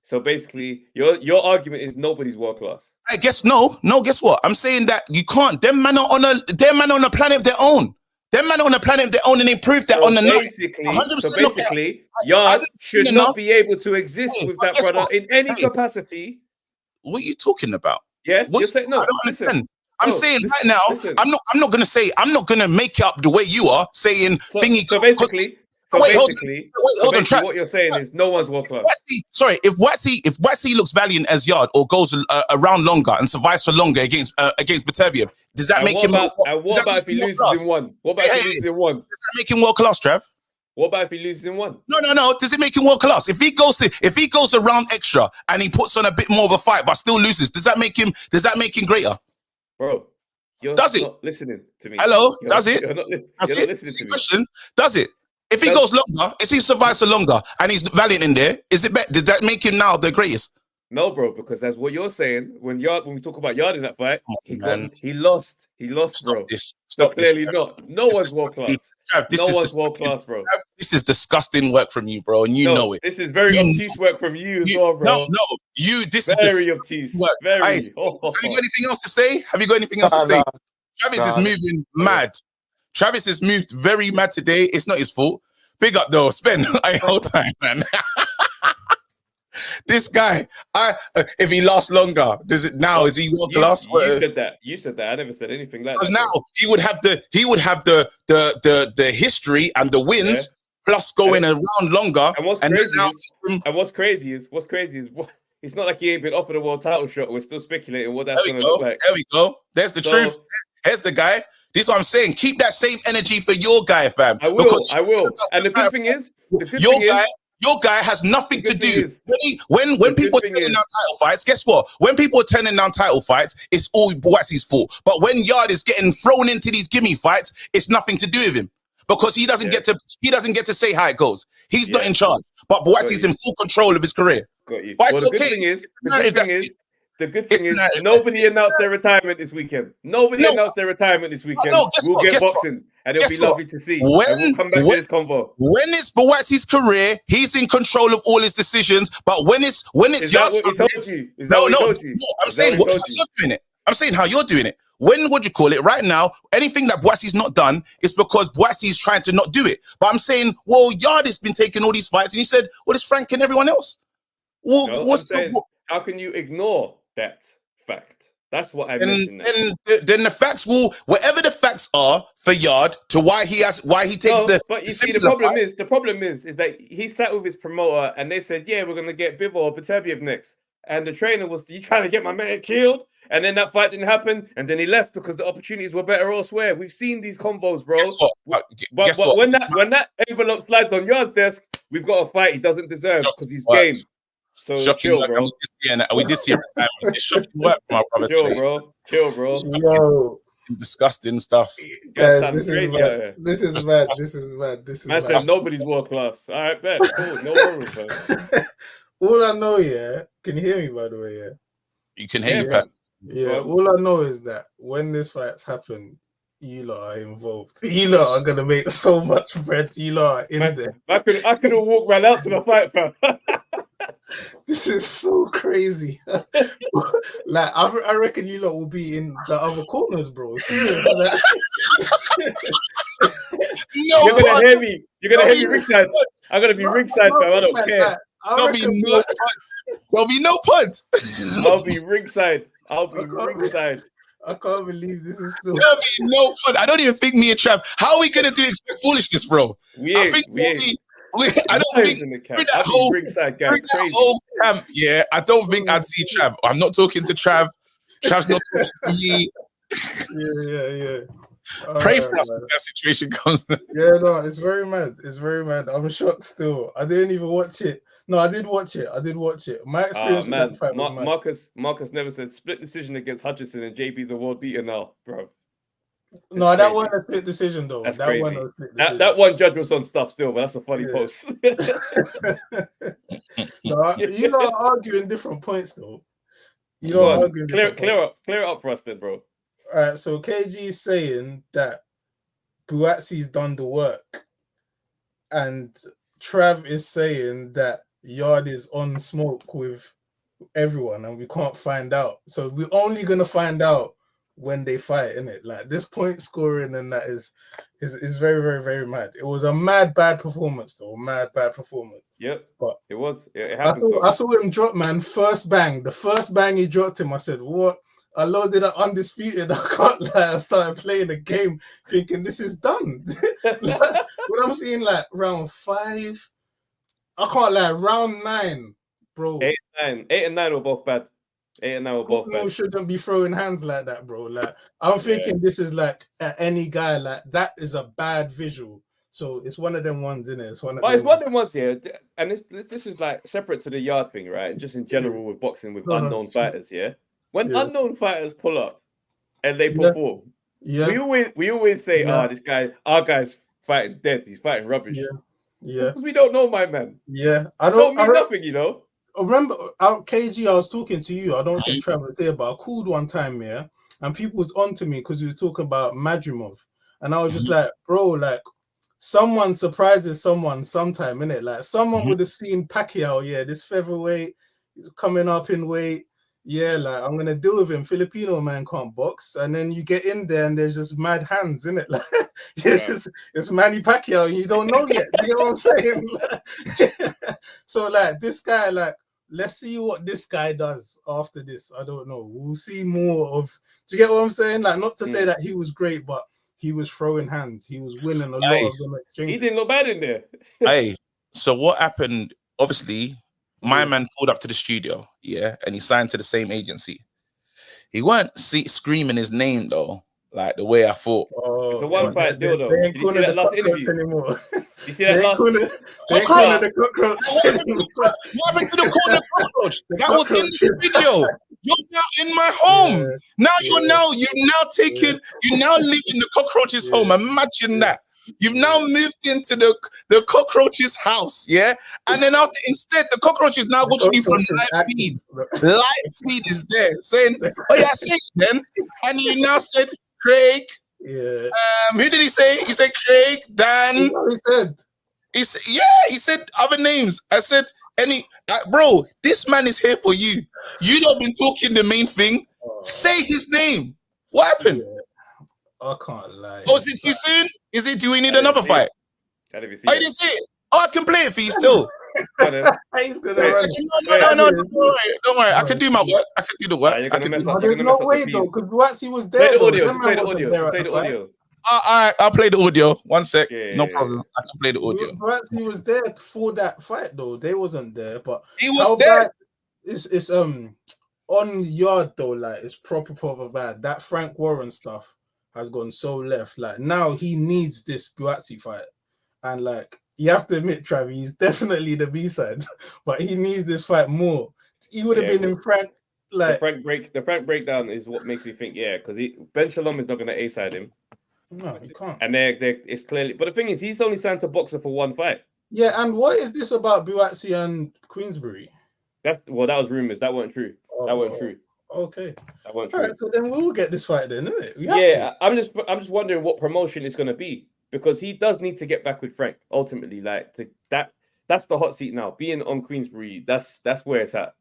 So basically, your argument is nobody's world class.
I guess no. Guess what? I'm saying that you can't. Them man are on a planet of their own. Them man are on a planet of their own, and they proved that on the night.
So basically, Yarde should not be able to exist with that brother in any capacity.
What are you talking about?
Yeah, you're saying no.
I don't understand. I'm saying right now, I'm not gonna make it up the way you are saying thingy.
So basically,
hold on.
What you're saying is no one's world class.
If Buatsi looks valiant as Yarde or goes around longer and survives for longer against Beterbiev, does that make him?
And what about if he loses in one? What about if he loses in one?
Does that make him world class, Trav?
What about if he loses in one?
No. Does it make him world class? If he goes around extra and he puts on a bit more of a fight but still loses, does that make him greater?
Bro, you're
does it?
Not listening to me.
Hello, does it?
You're not listening to me.
Question, does it? If he goes longer, if he survives for longer and he's valiant in there, is it better? Does that make him now the greatest?
No, bro, because that's what you're saying. When we talk about Yarde in that fight, he lost. He lost, bro. Clearly not. No one's world class. No one's world class, bro.
This is disgusting work from you, bro, and you know it.
This is very obtuse work from you as well, bro.
No. This is
very obtuse. Work. Very.
Have you got anything else to say? Travis is moving mad. Travis has moved very mad today. It's not his fault. Big up though, Spen. Hold time, man. This guy, if he lasts longer, does it now? Is he world class?
You said that. You said that. I never said anything like that.
Now he would have the history and the wins, plus going around longer.
And what's crazy is it's not like he ain't been offered a world title shot. We're still speculating what that's going to look like.
There we go. There's the truth. Here's the guy. This is what I'm saying. Keep that same energy for your guy, fam.
I will. And the good thing is,
your guy has nothing to do. When people are turning down title fights, guess what? When people are turning down title fights, it's all Buatsi's fault. But when Yarde is getting thrown into these gimme fights, it's nothing to do with him. Because he doesn't get to say how it goes. He's not in charge. But Buatsi's in full control of his career.
Got you.
But
the good thing is, nobody announced their retirement this weekend. Nobody announced their retirement this weekend. We'll get boxing, and it'll be lovely to see. We'll come back to this convo.
When it's Buatsi's career, he's in control of all his decisions. But when it's Yarde's career, I'm saying how you're doing it. I'm saying how you're doing it. When would you call it right now? Anything that Buatsi's not done is because Buatsi's trying to not do it. But I'm saying, well, Yarde's been taking all these fights, and you said, well, it's Frank and everyone else.
How can you ignore that fact? That's what I mentioned.
Then the facts will, whatever the facts are for Yarde to why he takes the.
But you see, the problem is that he sat with his promoter and they said, yeah, we're gonna get Bivol or Beterbiev next, and the trainer was, you trying to get my man killed, and then that fight didn't happen, and then he left because the opportunities were better elsewhere. We've seen these combos, bro. But when that envelope slides on Yarde's desk, we've got a fight he doesn't deserve because he's game. So chill, bro.
We did see it. It's shocking work, my brother.
Chill, bro.
Yo,
disgusting stuff.
This is mad. I
said nobody's world class. All right, bet. Cool. No problem, man.
All I know, can you hear me? By the way,
you can hear me, Pat.
Yeah. All I know is that when this fight's happened, you lot are involved. You lot are gonna make so much bread. You lot are in there.
I could have walked right out to the fight, fam.
This is so crazy. Like I reckon you lot will be in the other corners, bro.
no
You're gonna
punch.
hear me. You're gonna
There'll
hear
be
me ringside. I'm gonna be ringside, fam. I don't care.
There'll be no punt. There'll be no punt.
I'll be ringside. I'll be ringside.
I can't believe this is still.
There'll be no punt. I don't even think me and Trav. How are we gonna do expect foolishness, bro? I think I don't think
in the camp.
through that
I'll
whole
be ringside guy.
through that
Crazy.
whole camp. Yeah, I don't think I'd see Trav. I'm not talking to Trav. Trav's not talking to me.
Yeah.
Pray for us when that situation comes.
Yeah, no, it's very mad. It's very mad. I'm shocked still. I didn't even watch it. No, I did watch it. My experience with that fight was mad.
Marcus never said split decision against Hutchinson and JB's the world beater now, bro.
No, that wasn't a split decision though.
That's
that
crazy.
wasn't a split decision.
That one judge was on stuff still, but that's a funny post.
No, you lot are arguing different points though. You know, arguing
clear it up for us then, bro.
All right, so KG is saying that Buatsi's done the work, and Trav is saying that Yarde is on smoke with everyone, and we can't find out. So we're only gonna find out when they fight, innit? Like this point scoring and that is very, very, very mad. It was a bad performance though. Bad performance.
Yep.
But
it was. It happened.
I saw him drop, man. First bang. The first bang he dropped him, I said, what? I loaded up Undisputed. I can't lie. I started playing the game thinking this is done. When I'm seeing like round 5, I can't lie, round 9, bro.
8 and 9 were both bad. 8 and 9 were both bad.
Shouldn't be throwing hands like that, bro. Like I'm thinking this is like any guy, like that is a bad visual. So it's one of them ones, innit? It's one of them ones here.
And this is like separate to the Yarde thing, right? And just in general with boxing with unknown fighters, yeah. When unknown fighters pull up and they perform, we always say, our guy's fighting dead. He's fighting rubbish.
Yeah.
Because we don't know, my man.
Yeah.
I don't mean nothing, you know.
Remember, KG, I was talking to you. I don't think Travis there, but I called one time, and people was onto me because we were talking about Madrimov, and I was just like, bro, like someone surprises someone sometime, innit? Like someone would have seen Pacquiao, this featherweight, he's coming up in weight. Yeah, like I'm gonna deal with him. Filipino man can't box, and then you get in there and there's just mad hands, innit? Like it's Manny Pacquiao, and you don't know yet. Do you get what I'm saying? So like this guy, like let's see what this guy does after this. I don't know. We'll see more of. Do you get what I'm saying? Like not to say that he was great, but he was throwing hands. He was winning a lot of them exchanges.
He didn't look bad in there.
Hey, so what happened? Obviously. My man pulled up to the studio, and he signed to the same agency. He weren't screaming his name though, like the way I thought.
It's a one-fight deal though. Did you see that last interview?
Anymore.
You see that last?
They corner the cockroach.
What happened to the corner cockroach? That was in the video. You're now in my home. You're now live in the cockroach's home. Imagine that. You've now moved into the cockroach's house, and then instead the cockroach is now watching you from live feed. Live feed is there saying, "Oh yeah, say it then," and you now said Craig.
Yeah.
Who did he say? He said Craig, Dan. He said other names. I said bro, this man is here for you. You not been talking the main thing. Say his name. What happened?
I can't lie.
Oh, is it too soon? Do we need another fight?
I didn't see
I didn't see it. Oh, I can play it for you still.
He's gonna run.
No, don't worry. I can do my work. I can do the work.
There's no way though, because Buatsi was there.
Play the audio.
All right, I'll play the audio. One sec. No problem. I can play the audio.
Buatsi was there for that fight though. They wasn't there, but
he was there.
It's on Yarde though. Like it's proper bad. That Frank Warren stuff has gone so left. Like now he needs this Buatsi fight, and like you have to admit, Travi, he's definitely the B-side, but he needs this fight more. He would have been in Frank. Like
the Frank breakdown is what makes me think, because Ben Shalom is not going to A-side him.
No, you can't.
And it's clearly, but the thing is, he's only signed to boxer for one fight.
Yeah, and what is this about Buatsi and Queensbury?
That was rumors. That weren't true. That weren't true.
Okay.
That weren't true.
All right, so then we'll get this fight then, isn't it?
I'm just wondering what promotion it's going to be, because he does need to get back with Frank ultimately. Like that's the hot seat now. Being on Queensbury, that's where it's at.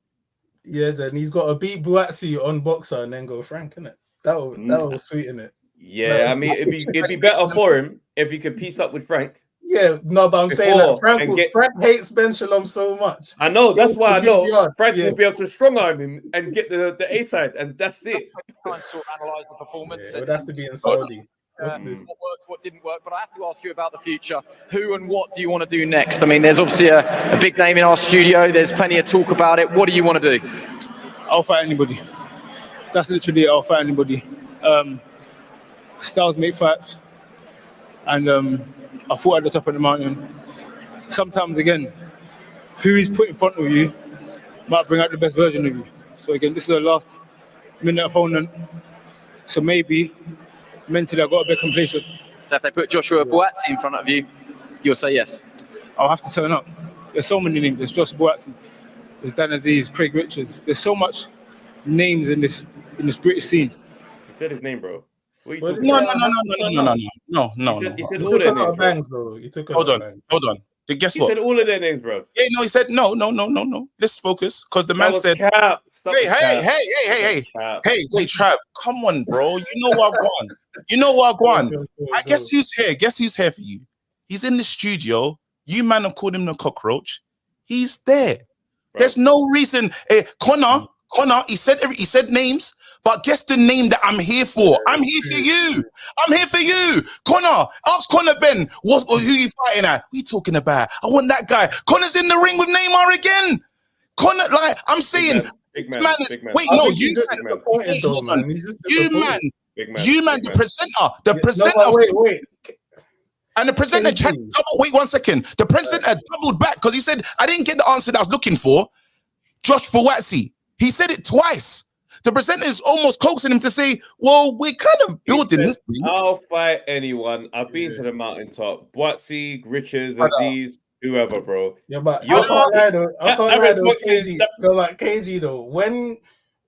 Yeah, then he's got to beat Buatsi on boxer and then go Frank, innit? That was sweet, innit?
Yeah, I mean it'd be better for him. if he could piece up with Frank.
Yeah, no, but I'm saying that
Before
Frank hates Ben Shalom so much.
I know, that's why I know Frank
Yeah.
will be able to strong arm him and get the A side, and that's it.
Trying to sort of analyse the performance.
Yeah, it would have to be in Saudi. What's this?
What worked, what didn't work, but I have to ask you about the future. Who and what do you want to do next? I mean, there's obviously a big name in our studio. There's plenty of talk about it. What do you want to do?
I'll fight anybody. That's literally it. I'll fight anybody. Styles make fights, and I fought at the top of the mountain. Sometimes, again, who he's put in front of you might bring out the best version of you. So again, this is the last minute opponent. So maybe mentally I got a bit complacent.
So if they put Joshua Buatsi in front of you, you'll say yes?
I'll have to turn up. There's so many names. There's Joshua Buatsi, there's Dan Aziz, Craig Richards. There's so much names in this British scene.
He said his name, bro.
No.
He said all their names,
Bangs, though. He took
Hold on. Guess
He
what?
said all of their names, bro.
Yeah, no, he said no. Let's focus, because the man said,
cap.
Hey, wait, Trav, come on, bro. You know what I want. I guess who's here? Guess who's here for you? He's in the studio. You man have called him the cockroach. He's there.
Bro.
There's no reason. Connor, he said names, but guess the name that I'm here for. I'm here for you. Connor, ask Connor Ben, who you fighting at? What are you talking about? I want that guy. Connor's in the ring with Neymar again. Connor, like, I'm saying,
Big
this
man,
man is,
big man.
wait,
I
no,
think
you
he's just
man,
disappointed, though, man. He's just disappointed.
you man, the presenter,
No, but wait.
and the presenter wait 1 second. The presenter doubled back because he said, I didn't get the answer that I was looking for. Josh Buatsi. He said it twice. The presenter is almost coaxing him to say, well, we're kind of building this thing.
I'll fight anyone. I've been to the mountaintop. Buatsi, Richards, Aziz, whoever, bro.
Yeah, but
You're
I can't lie though.
KG.
KG though.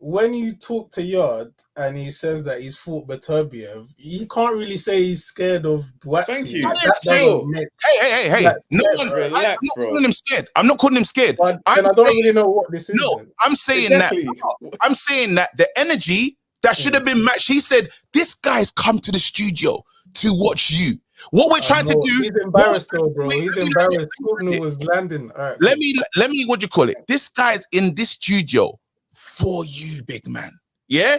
When you talk to Yard and he says that he's fought Beterbiev, you can't really say he's scared of Buatsi.
Thank you.
Hey. No one,
relax,
I'm not calling him scared. I'm not calling him scared.
But I don't really know what this is.
No,
then.
I'm saying that the energy that should have been matched. He said, this guy's come to the studio to watch you. What we're trying to do.
He's embarrassed though, bro. He's embarrassed. Scoopner was landing. All right,
let me, what do you call it? This guy's in this studio for you, big man. Yeah?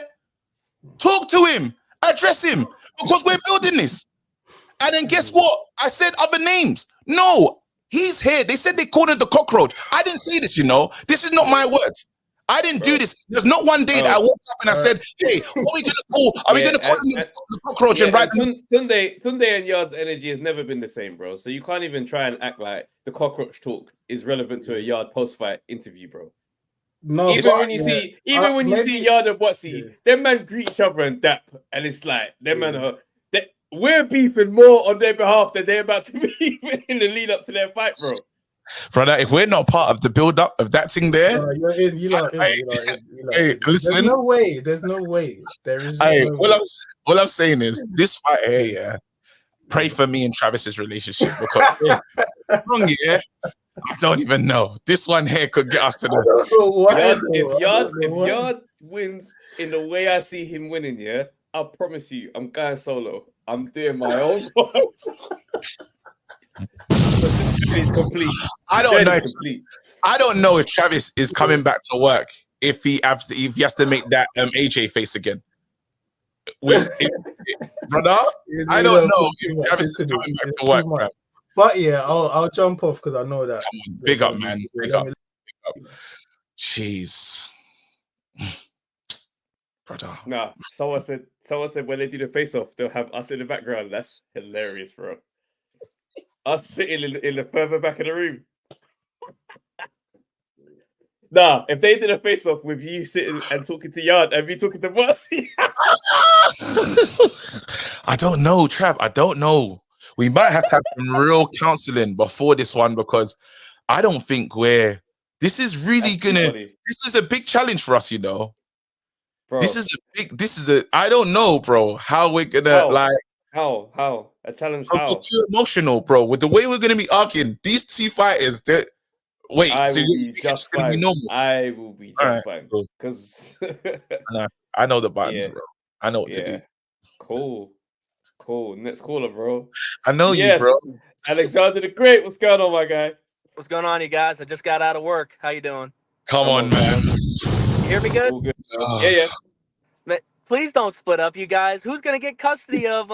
Talk to him. Address him. Because we're building this. And then guess what? I said other names. No, he's here. They said they called it the cockroach. I didn't say this, you know. This is not my words. I didn't do this. There's not one day that I walked up and I said, hey, what are we going to call? Are we going to call him the cockroach and write them?
Tunde and Yard's energy has never been the same, bro. So you can't even try and act like the cockroach talk is relevant to a Yard post-fight interview, bro.
No,
even when you see Yarde and Buatsi, them man greet each other and dap, and it's like them man are. We're beefing more on their behalf than they're about to be in the lead up to their fight, bro.
Brother, if we're not part of the build up of that thing there,
hey,
listen.
There's no way. There is.
All I'm saying is this fight here, yeah. Pray for me and Travis's relationship because wrong, yeah. I don't even know. This one here could get us to the.
If Yard wins in the way I see him winning, yeah, I promise you, I'm going solo. I'm doing my own. It's complete.
I don't know if Travis is coming back to work if he has to make that AJ face again. Brother, I don't know if Travis is coming back to work, bro.
But yeah, I'll jump off because I know that.
Come on, big up, man. Big up. Jeez. Brother.
Nah, someone said when they do the face off, they'll have us in the background. That's hilarious, bro. Us sitting in the further back of the room. Nah, if they did a face off with you sitting and talking to Yard and me talking to Buatsi.
I don't know, Trav. I don't know. We might have to have some real counseling before this one because I don't think this is really this is a big challenge for us, you know. Bro. I don't know, bro, how we're gonna
how a challenge.
How? We're too emotional, bro. With the way we're gonna be arguing, these two fighters, I will be just fine because
I
know the buttons, bro. I know what to do.
Cool. Cool. Next caller, bro.
I know you,
Yes.
bro.
Alexander the Great. What's going on, my guy?
What's going on, you guys? I just got out of work. How you doing?
Come on, man.
You hear me good?
All good. Yeah.
Man, please don't split up, you guys. Who's gonna get custody of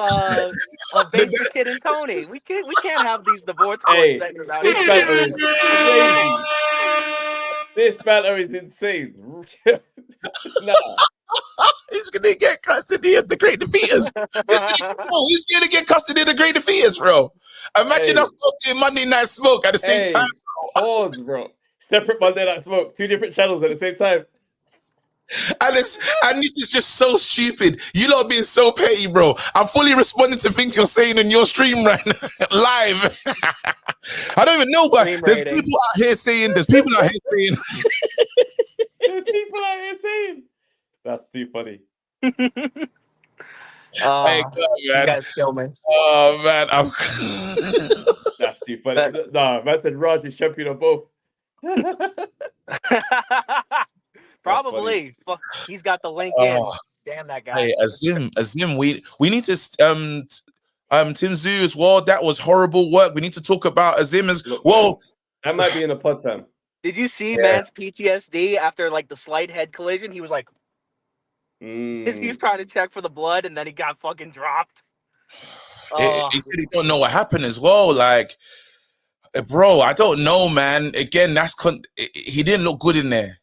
Basement Kid and Tony? We can't have these divorce court
Hey,
segments out
this
here.
banter is crazy. This banter is insane. Nah.
He's gonna get custody of the great defeaters. He's gonna get custody of the great defeaters, bro. Imagine us talking Monday Night Smoke at the same time.
Pause, bro. Separate Monday Night Smoke, 2 different channels at the same time.
And this is just so stupid. You lot being so petty, bro. I'm fully responding to things you're saying in your stream right now, live. I don't even know, but there's people out here saying. There's people out here saying.
That's too funny.
Hey, God, man.
You guys kill me.
Oh man,
That's too funny. Nah, man said Raj is champion of both.
Probably. Fuck, he's got the link in. Damn that guy.
Hey, Azim, we need to Tszyu as well. That was horrible work. We need to talk about Azim as well.
That might be in the pod time.
Did you see man's PTSD after like the slight head collision? He was like, he was trying to check for the blood, and then he got fucking dropped.
He said he don't know what happened as well. Like, bro, I don't know, man. Again, he didn't look good in there.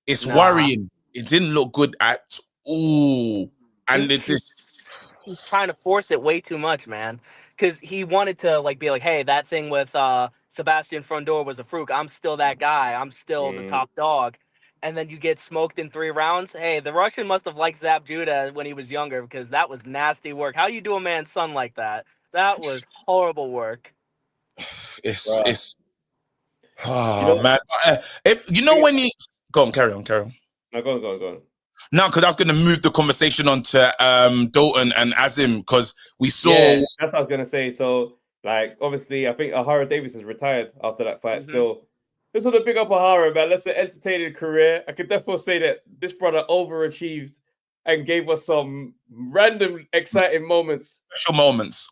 It's worrying. It didn't look good at all. And he's
trying to force it way too much, man. Because he wanted to like be like, hey, that thing with Sebastian Frondor was a fluke. I'm still that guy. I'm still the top dog. And then you get smoked in 3 rounds. Hey, the Russian must have liked Zab Judah when he was younger, because that was nasty work. How you do a man's son like that? That was horrible work.
It's man. If you know when you go on, carry on.
No, go on.
No, because I was going to move the conversation on to Dalton and Azim, because we saw.
Yeah, that's what I was going to say. So, like, obviously, I think Ahara Davis is retired after that fight. Still, just want to big up Ahara, man. Let's say entertaining career. I could definitely say that this brother overachieved and gave us some random exciting moments.
Special moments.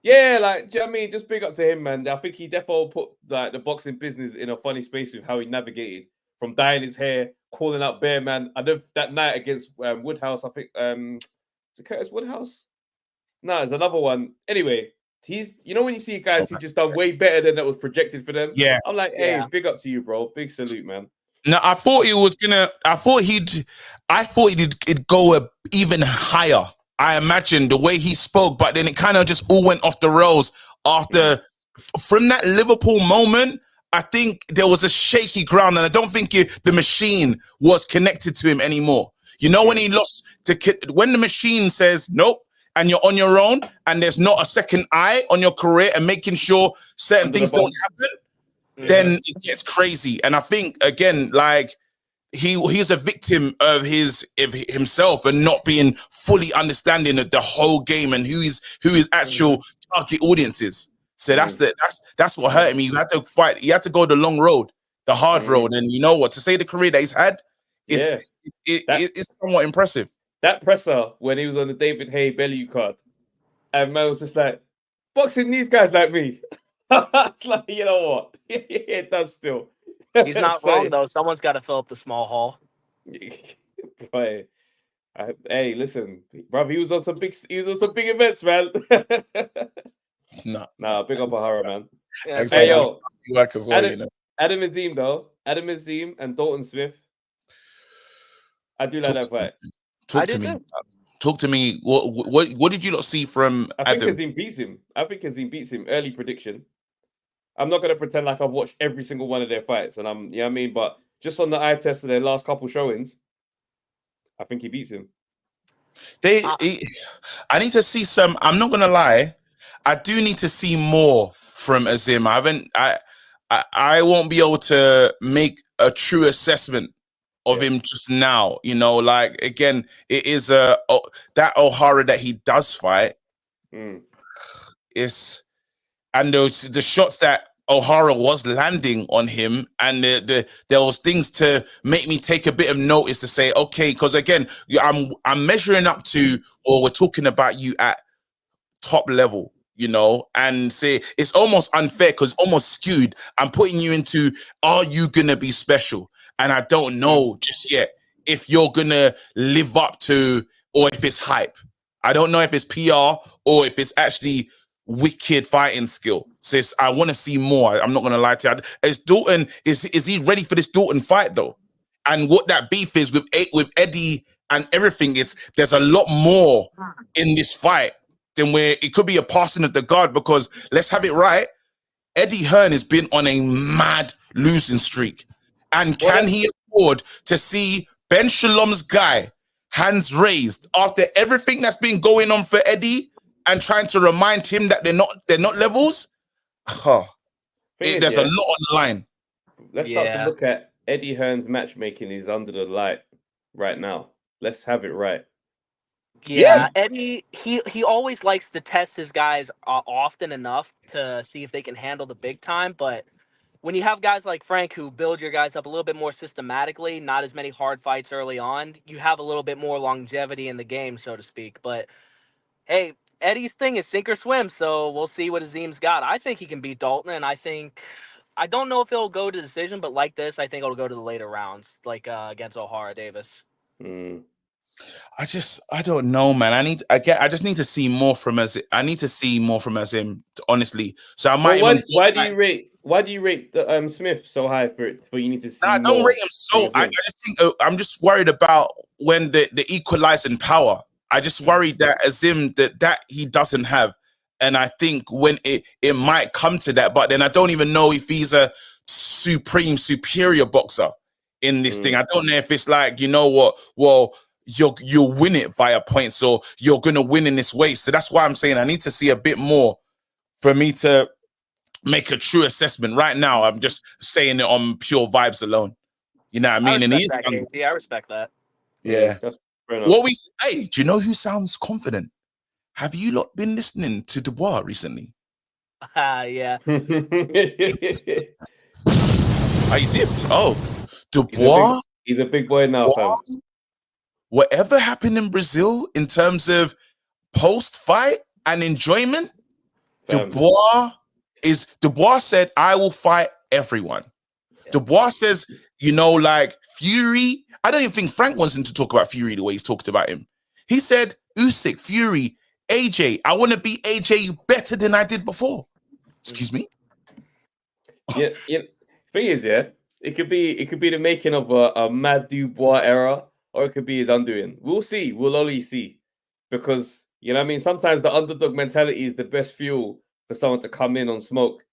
Yeah, like, do you know what I mean? Just big up to him, man. I think he definitely put like the boxing business in a funny space with how he navigated from dyeing his hair, calling out Bear Man. I know that night against Woodhouse, I think, is it Curtis Woodhouse? No, it's another one. Anyway, he's, you know, when you see guys who just done way better than that was projected for them.
Yeah,
I'm like, hey, big up to you, bro. Big salute, man.
No, I thought he'd go even higher. I imagine the way he spoke, but then it kind of just all went off the rails after. From that Liverpool moment, I think there was a shaky ground, and I don't think the machine was connected to him anymore. You know, when he lost when the machine says nope, and you're on your own, and there's not a second eye on your career and making sure certain things don't happen, then it gets crazy. And I think again, like he's a victim of himself and not being fully understanding of the whole game and who his actual target audience is. So that's what hurt me. You had to fight. You had to go the long road, the hard road. And you know what? To say the career that he's had, it's somewhat impressive.
That presser when he was on the David Hay belly card, and man was just like, boxing needs guys like me. It's like, you know what? It does still.
He's not wrong though. Someone's got to fill up the small hall.
Hey, listen, bro. He was on some big events, man. Nah, big up Ahara, man.
Yeah,
hey, yo,
Adam
Azim though. Adam Azim and Dalton Smith. I do like that fight.
Talk to me. What did you not see from
I think
Adam?
Azim beats him. beats him. Early prediction. I'm not gonna pretend like I've watched every single one of their fights, and you know what I mean. But just on the eye test of their last couple showings, I think he beats him.
I need to see some. I'm not gonna lie. I do need to see more from Azim. I won't be able to make a true assessment of him just now. You know, like again, it is that O'Hara that he does fight. And the shots that O'Hara was landing on him, and there was things to make me take a bit of notice to say, okay, because again, I'm measuring up to, or we're talking about you at top level, you know, and say it's almost unfair because almost skewed. I'm putting you into, are you gonna be special? And I don't know just yet if you're gonna live up to, or if it's hype. I don't know if it's PR or if it's actually wicked fighting skill. Sis, I want to see more. I'm not gonna lie to you. Is Dalton, is he ready for this Dalton fight though? And what that beef is with Eddie and everything is, there's a lot more in this fight than where it could be a passing of the guard, because let's have it right, Eddie Hearn has been on a mad losing streak. And can he afford to see Ben Shalom's guy hands raised after everything that's been going on for Eddie and trying to remind him that they're not levels? There's a lot on the line.
Let's start to look at Eddie Hearn's matchmaking is under the light right now. Let's have it right.
Yeah, Eddie, he always likes to test his guys often enough to see if they can handle the big time. But when you have guys like Frank who build your guys up a little bit more systematically, not as many hard fights early on, you have a little bit more longevity in the game, so to speak. But hey, Eddie's thing is sink or swim, so we'll see what Azim's got. I think he can beat Dalton, and I don't know if it'll go to decision, but like this, I think it'll go to the later rounds, like against O'Hara Davis.
I don't know, man. I just need to see more from Azim. I need to see more from Azim, honestly. So I might.
Why do you rate Smith so high for you need to see?
Nah, I don't rate him so. I just think I'm just worried about when the equalizing power. I just worried that Azim that he doesn't have, and I think when it might come to that, but then I don't even know if he's a superior boxer in this thing. I don't know if it's like, you know what, well, you'll win it via points, or you're gonna win in this way. So that's why I'm saying I need to see a bit more for me to make a true assessment. Right now, I'm just saying it on pure vibes alone. You know what I mean?
I respect that.
Yeah. Hey, do you know who sounds confident? Have you lot been listening to Dubois recently?
Yeah.
Oh, you dipped. Oh, Dubois.
He's a big boy now, fam.
Whatever happened in Brazil in terms of post-fight and enjoyment, Dubois said, I will fight everyone. Yeah. Dubois says, you know, like Fury. I don't even think Frank wants him to talk about Fury the way he's talked about him. He said, Usyk, Fury, AJ, I want to beat AJ better than I did before. Excuse me?
Yeah. Thing is, it could be the making of a mad Dubois era, or it could be his undoing. We'll see. We'll only see. Because, you know what I mean? Sometimes the underdog mentality is the best fuel for someone to come in on smoke.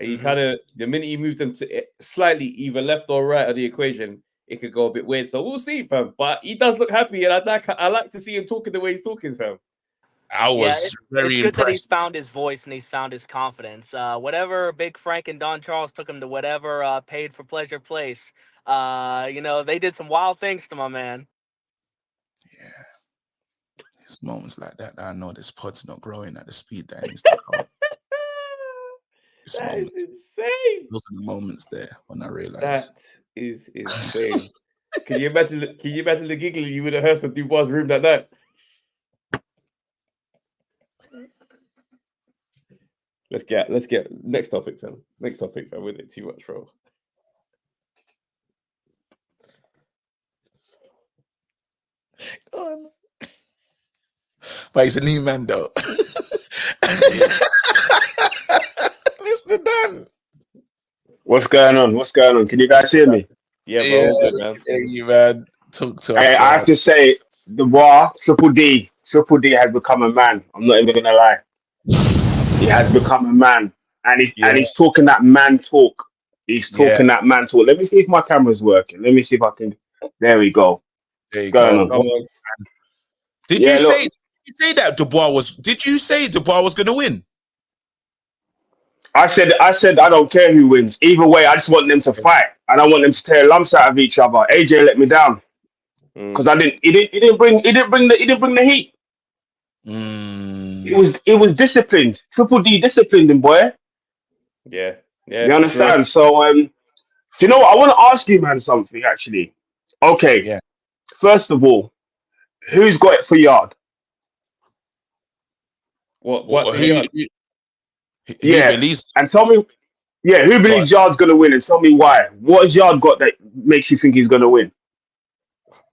And you kind of, the minute you move them to slightly either left or right of the equation, it could go a bit weird. So we'll see, fam. But he does look happy, and I like to see him talking the way he's talking, fam.
I was very
good
impressed.
That he's found his voice and he's found his confidence. Whatever Big Frank and Don Charles took him to, whatever paid for pleasure place, you know, they did some wild things to my man.
Yeah. There's moments like that I know this pod's not growing at the speed that it needs to grow.
That is insane.
Those are the moments there when I realized.
That is insane. Can you imagine the giggling you would have heard from Dubois' room that night? Let's get next topic, fam. Next topic, fam. We did too much, bro.
But he's a new man, though. Mr. Dan.
What's going on? Can you guys hear me?
Yeah, bro. Good, man.
Hey, you man. Talk to us.
Hey, I have to say, Dubois, Triple D has become a man. I'm not even gonna lie. He has become a man, and he's talking that man talk. He's talking that man talk. Let me see if my camera's working. Let me see if I can. There we go.
There you
go.
Did you say that Dubois was? Did you say Dubois was going to win?
I said I don't care who wins. Either way, I just want them to fight. I don't want them to tear lumps out of each other. AJ let me down because He didn't bring the heat. It was disciplined. Triple D disciplined him, boy.
Yeah. Yeah,
You understand? So, do you know what? I want to ask you, man, something actually. Okay.
Yeah.
First of all, who's got it for Yard?
What's
Who,
Yard?
who
Yeah.
believes?
And tell me, yeah, who believes Yard's going to win? And tell me why. What has Yard got that makes you think he's going to win?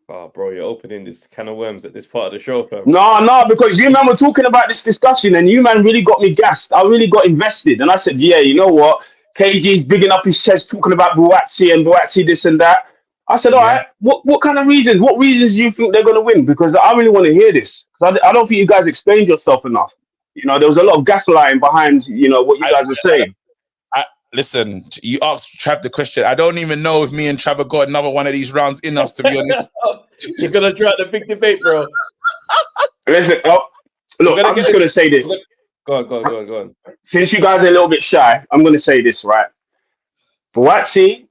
Oh, bro, you're opening this can of worms at this part of the show, fam.
No, because you man were talking about this discussion and you man really got me gassed. I really got invested. And I said, yeah, you know what? KG's bigging up his chest, talking about Buatsi and Buatsi this and that. I said, all right, what kind of reasons? What reasons do you think they're going to win? Because I really want to hear this. Because I don't think you guys explained yourself enough. You know, there was a lot of gaslighting behind, you know, what you guys were saying.
Listen, you asked Trav the question. I don't even know if me and Trav have got another one of these rounds in us, to be honest.
You're going to draw out the big debate, bro.
Listen, look, I'm just going to say this.
Go on.
Since you guys are a little bit shy, I'm going to say this, right? Buatsi,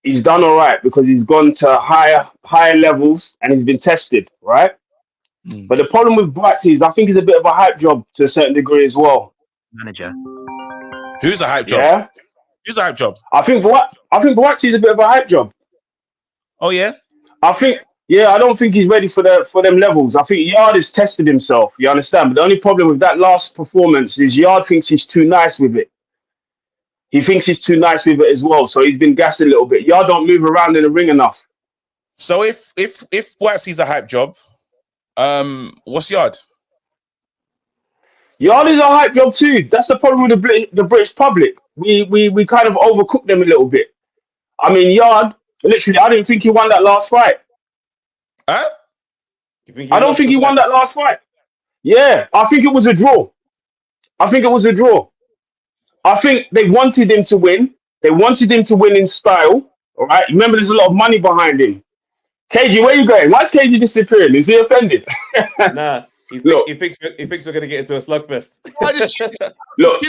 he's done all right because he's gone to higher levels and he's been tested, right? But the problem with Buatsi is I think he's a bit of a hype job to a certain degree as well.
Manager.
Who's a hype job?
Yeah?
Who's a hype job?
I think Buatsi is a bit of a hype job.
Oh, yeah?
I don't think he's ready for them levels. I think Yarde has tested himself, you understand? But the only problem with that last performance is Yarde thinks he's too nice with it. He thinks he's too nice with it as well, so he's been gassed a little bit. Yarde don't move around in the ring enough.
So if Buatsi's a hype job, what's Yarde?
Yarde is a hype job too. That's the problem with the British public. We kind of overcook them a little bit. I mean, Yarde, literally, I didn't think he won that last fight.
Huh?
I don't think he won that last fight. Yeah, I think it was a draw. I think they wanted him to win. They wanted him to win in style. All right. Remember, there's a lot of money behind him. KG, where you going? Why is KG disappearing? Is he offended?
Nah. He thinks we're gonna get into a slugfest.
Look,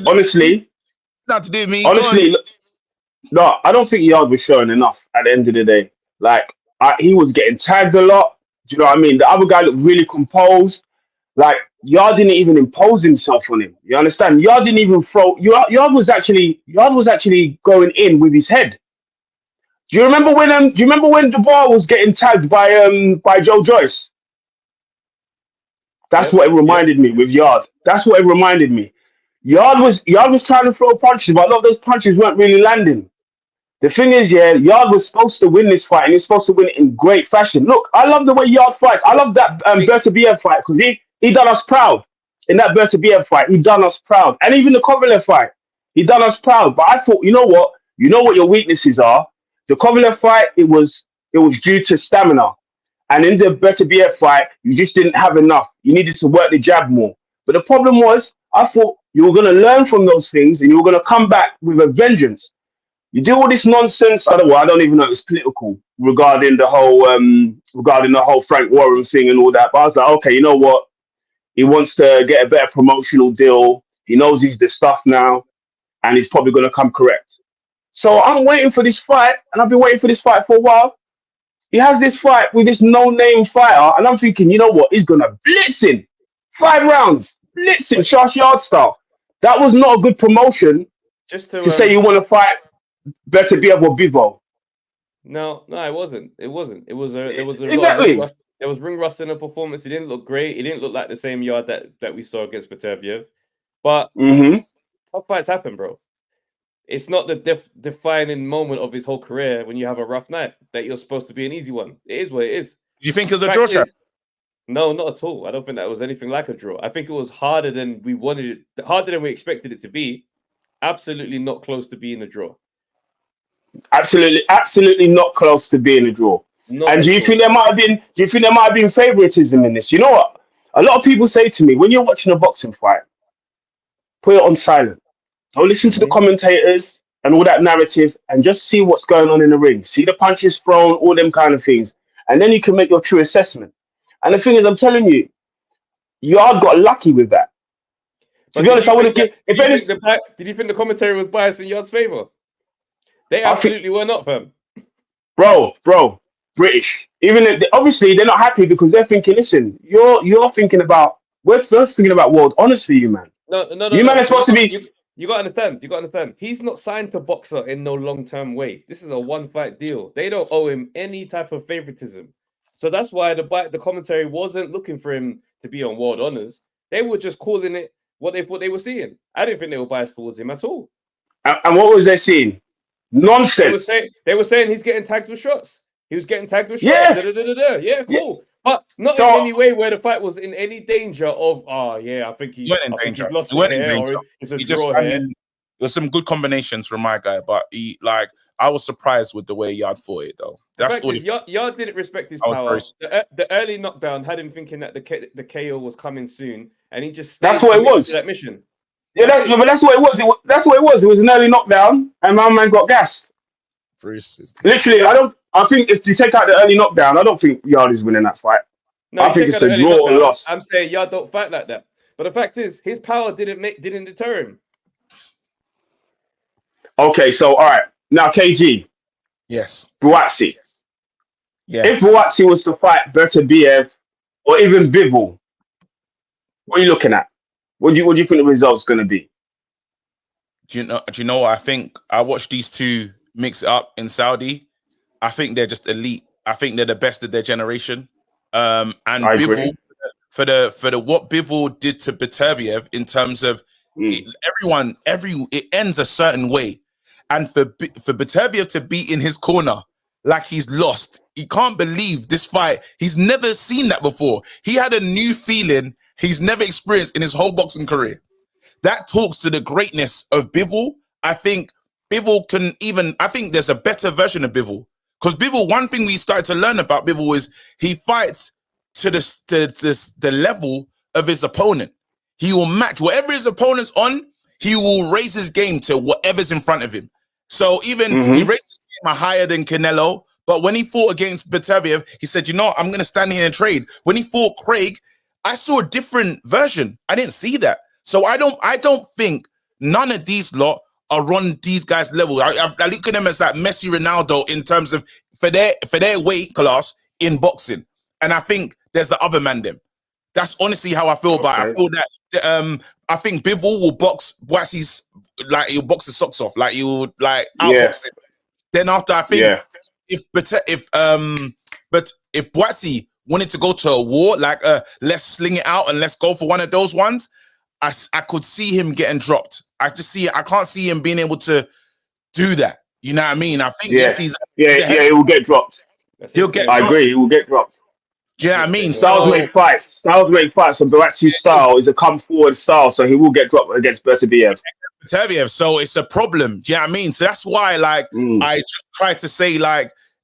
honestly,
not to do with me.
No, I don't think Yarde was showing enough at the end of the day. Like, he was getting tagged a lot. Do you know what I mean? The other guy looked really composed. Like, Yarde didn't even impose himself on him. You understand? Yarde didn't even throw. Yarde was actually going in with his head. Do you remember when the bar was getting tagged by Joe Joyce? That's what it reminded me with Yarde. That's what it reminded me. Yarde was trying to throw punches, but a lot of those punches weren't really landing. The thing is, Yarde was supposed to win this fight, and he's supposed to win it in great fashion. Look, I love the way Yarde fights. I love that Bertabiev fight because he done us proud. In that Bertabiev fight, he done us proud. And even the Kovalev fight, he done us proud. But I thought, you know what your weaknesses are. The Kovalev fight, it was due to stamina. And in the Bertabiev fight, you just didn't have enough. You needed to work the jab more. But the problem was, I thought you were going to learn from those things and you were going to come back with a vengeance. You do all this nonsense. I don't even know if it's political regarding the whole Frank Warren thing and all that. But I was like, okay, you know what? He wants to get a better promotional deal. He knows he's the stuff now, and he's probably going to come correct. So I'm waiting for this fight, and I've been waiting for this fight for a while. He has this fight with this no-name fighter, and I'm thinking, you know what? He's going to blitz him. 5 rounds, blitz him, Shash Yard style. That was not a good promotion
Just
to say you want to fight Bertabiev or Bivol.
No, it wasn't. There was
Exactly.
There was ring rust in the performance. He didn't look great. He didn't look like the same Yarde that we saw against Bertabiev. But tough fights happen, bro. It's not the defining moment of his whole career when you have a rough night that you're supposed to be an easy one. It is what it is.
You think it's a draw trap?
No, not at all. I don't think that was anything like a draw. I think it was harder than we wanted it, harder than we expected it to be. Absolutely not close to being a draw.
Absolutely not close to being a draw. And do you think there might have been favoritism in this? You know what? A lot of people say to me, when you're watching a boxing fight, put it on silent. Don't listen to the commentators and all that narrative and just see what's going on in the ring. See the punches thrown, all them kind of things. And then you can make your true assessment. And the thing is, I'm telling you, Yarde got lucky with that. To be honest, I would have given...
Did you think the commentary was biased in Yarde's favour? They absolutely were not, fam.
Bro, British. Obviously, they're not happy because they're thinking, listen, you're thinking about... We're thinking about world honors for you, man.
No.
You man are supposed to be...
You gotta understand. You gotta understand. He's not signed to Boxer in no long-term way. This is a one-fight deal. They don't owe him any type of favoritism. So that's why the commentary wasn't looking for him to be on world honors. They were just calling it what they were seeing. I didn't think they were biased towards him at all.
And what was they seeing? Nonsense.
They were saying he's getting tagged with shots. He was getting tagged with shots.
Yeah.
Yeah, cool. But not in any way where the fight was in any danger of, I think he's lost it here, or it's a draw here.
There's some good combinations from my guy, but I was surprised with the way Yarde fought it, though. That's all.
Yarde didn't respect his power. The early knockdown had him thinking that the KO was coming soon, and he just
that's what it was.
That mission.
Yeah, but that's what it was. That's what it was. It was an early knockdown, and my man got gassed. Literally, I think if you take out the early knockdown, I don't think Yarde is winning that fight.
No,
I think it's a draw or loss.
I'm saying Yarde don't fight like that. But the fact is, his power didn't deter him.
Okay, so all right. Now KG.
Yes.
Buatsi.
Yeah.
If Buatsi was to fight Beterbiev or even Bivol, what are you looking at? What do you think the result's gonna be?
Do you know what I think? I watched these two mix it up in Saudi. I think they're just elite. I think they're the best of their generation. And Bivol, for the what Bivol did to Beterbiev in terms of it ends a certain way. And for Beterbiev to be in his corner like he's lost, he can't believe this fight. He's never seen that before. He had a new feeling he's never experienced in his whole boxing career. That talks to the greatness of Bivol. I think Bivol I think there's a better version of Bivol. Because Bivol, one thing we started to learn about Bivol is he fights to the level of his opponent. He will match whatever his opponent's on, he will raise his game to whatever's in front of him. So even he raised his game higher than Canelo, but when he fought against Beterbiev, he said, I'm going to stand here and trade. When he fought Craig, I saw a different version. I didn't see that. So I don't think none of these lot are on these guys' level. I look at them as like Messi, Ronaldo in terms of for their weight class in boxing. And I think there's the other man them. That's honestly how I feel about it. I feel that I think Bivol will box Buatsi's, like he'll box his socks off, like he will like outbox it. Then after I think if Buatsi wanted to go to a war, like let's sling it out and let's go for one of those ones, I could see him getting dropped. I can't see him being able to do that. You know what I mean? I think
he will get dropped. I agree, he will get dropped.
Do you know what I mean?
Styles make fights. So Buatsi's style is a come forward style, so he will get dropped against Beterbiev.
So it's a problem. Do you know what I mean? So that's why, I just try to say,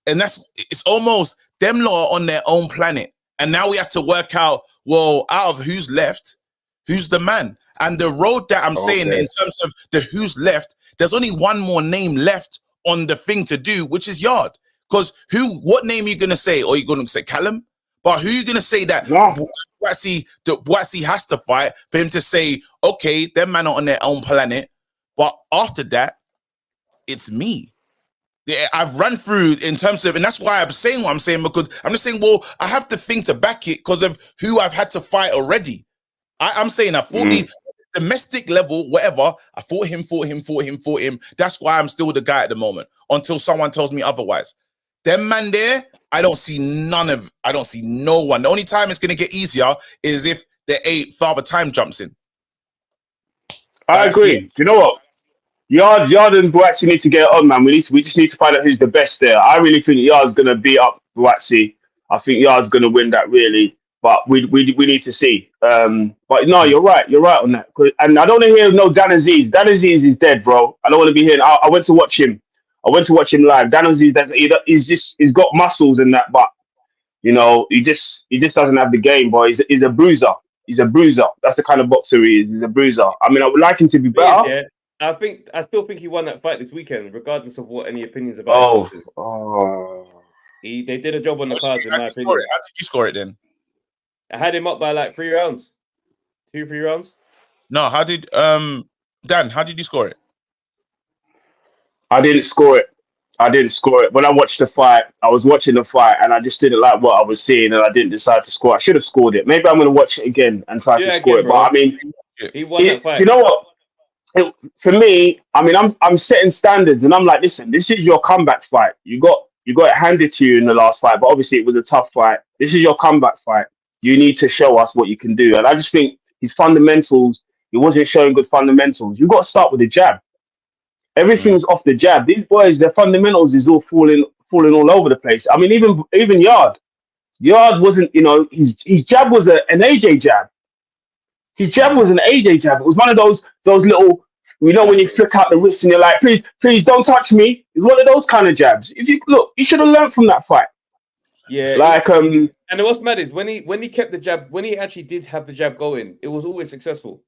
it's almost them lot are on their own planet, and now we have to work out, well, out of who's left, who's the man, and the road that I'm saying in terms of the who's left. There's only one more name left on the thing to do, which is Yarde. Because what name are you gonna say? Or are you gonna say Callum? But who are you gonna say that Buatsi has to fight for him to say, okay, them man are on their own planet, but after that, it's me. Yeah, I've run through in terms of, and that's why I'm saying what I'm saying, because I'm just saying, well, I have to think to back it because of who I've had to fight already. I'm saying I fought the domestic level, whatever. I fought him. That's why I'm still the guy at the moment until someone tells me otherwise. Them man there, I don't see no one. The only time it's going to get easier is if Father Time jumps in.
I agree. Do you know what? Yarde and Buatsi need to get on, man. We just need to find out who's the best there. I really think Yarde's going to beat up Buatsi. I think Yarde's going to win that, really. But we need to see. But no, you're right. You're right on that. And I don't want to hear no Dan Aziz. Dan Aziz is dead, bro. I don't want to be hearing. I went to watch him. Live. Dan Aziz, he's got muscles and that, but he just doesn't have the game, boy. He's a bruiser. He's a bruiser. That's the kind of boxer he is. He's a bruiser. I mean, I would like him to be better.
Yeah. I still think he won that fight this weekend, regardless of what any opinions about it. They did a job on the cards, in my opinion.
How did you score it then?
I had him up by like 3 rounds. 2-3 rounds.
No, how did Dan, how did you score it?
I didn't score it. When I watched the fight, I was watching the fight and I just didn't like what I was seeing and I didn't decide to score. I should have scored it. Maybe I'm going to watch it again and try to score it. Bro. But I mean,
he won that fight.
You know what? for me, I mean, I'm setting standards, and I'm like, listen, this is your comeback fight. You got it handed to you in the last fight, but obviously it was a tough fight. This is your comeback fight. You need to show us what you can do. And I just think his fundamentals, he wasn't showing good fundamentals. You got to start with the jab. Everything's off the jab. These boys, their fundamentals is all falling all over the place. I mean, even Yard wasn't, his jab was an AJ jab. His jab was an AJ jab. It was one of those little, when you flick out the wrist and you're like, please don't touch me. It's one of those kind of jabs. If you look, you should have learned from that fight.
Yeah, and what's mad is when he kept the jab, when he actually did have the jab going, it was always successful.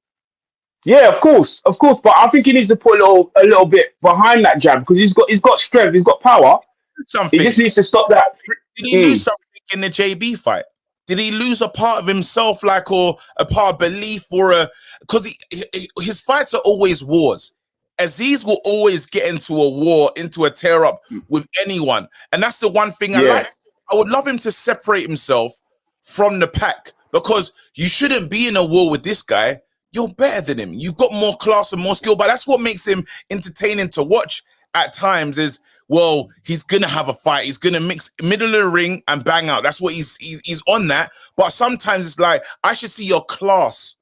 Yeah, of course, but I think he needs to put a little bit behind that jab because he's got strength, he's got power.
Something.
He just needs to stop that.
Did he lose something in the JB fight? Did he lose a part of himself, or a part of belief, because his fights are always wars. Aziz will always get into a war, into a tear up with anyone, and that's the one thing I like. I would love him to separate himself from the pack because you shouldn't be in a war with this guy. You're better than him. You've got more class and more skill, but that's what makes him entertaining to watch at times is, well, he's going to have a fight. He's going to mix middle of the ring and bang out. That's what he's on that. But sometimes it's like, I should see your class.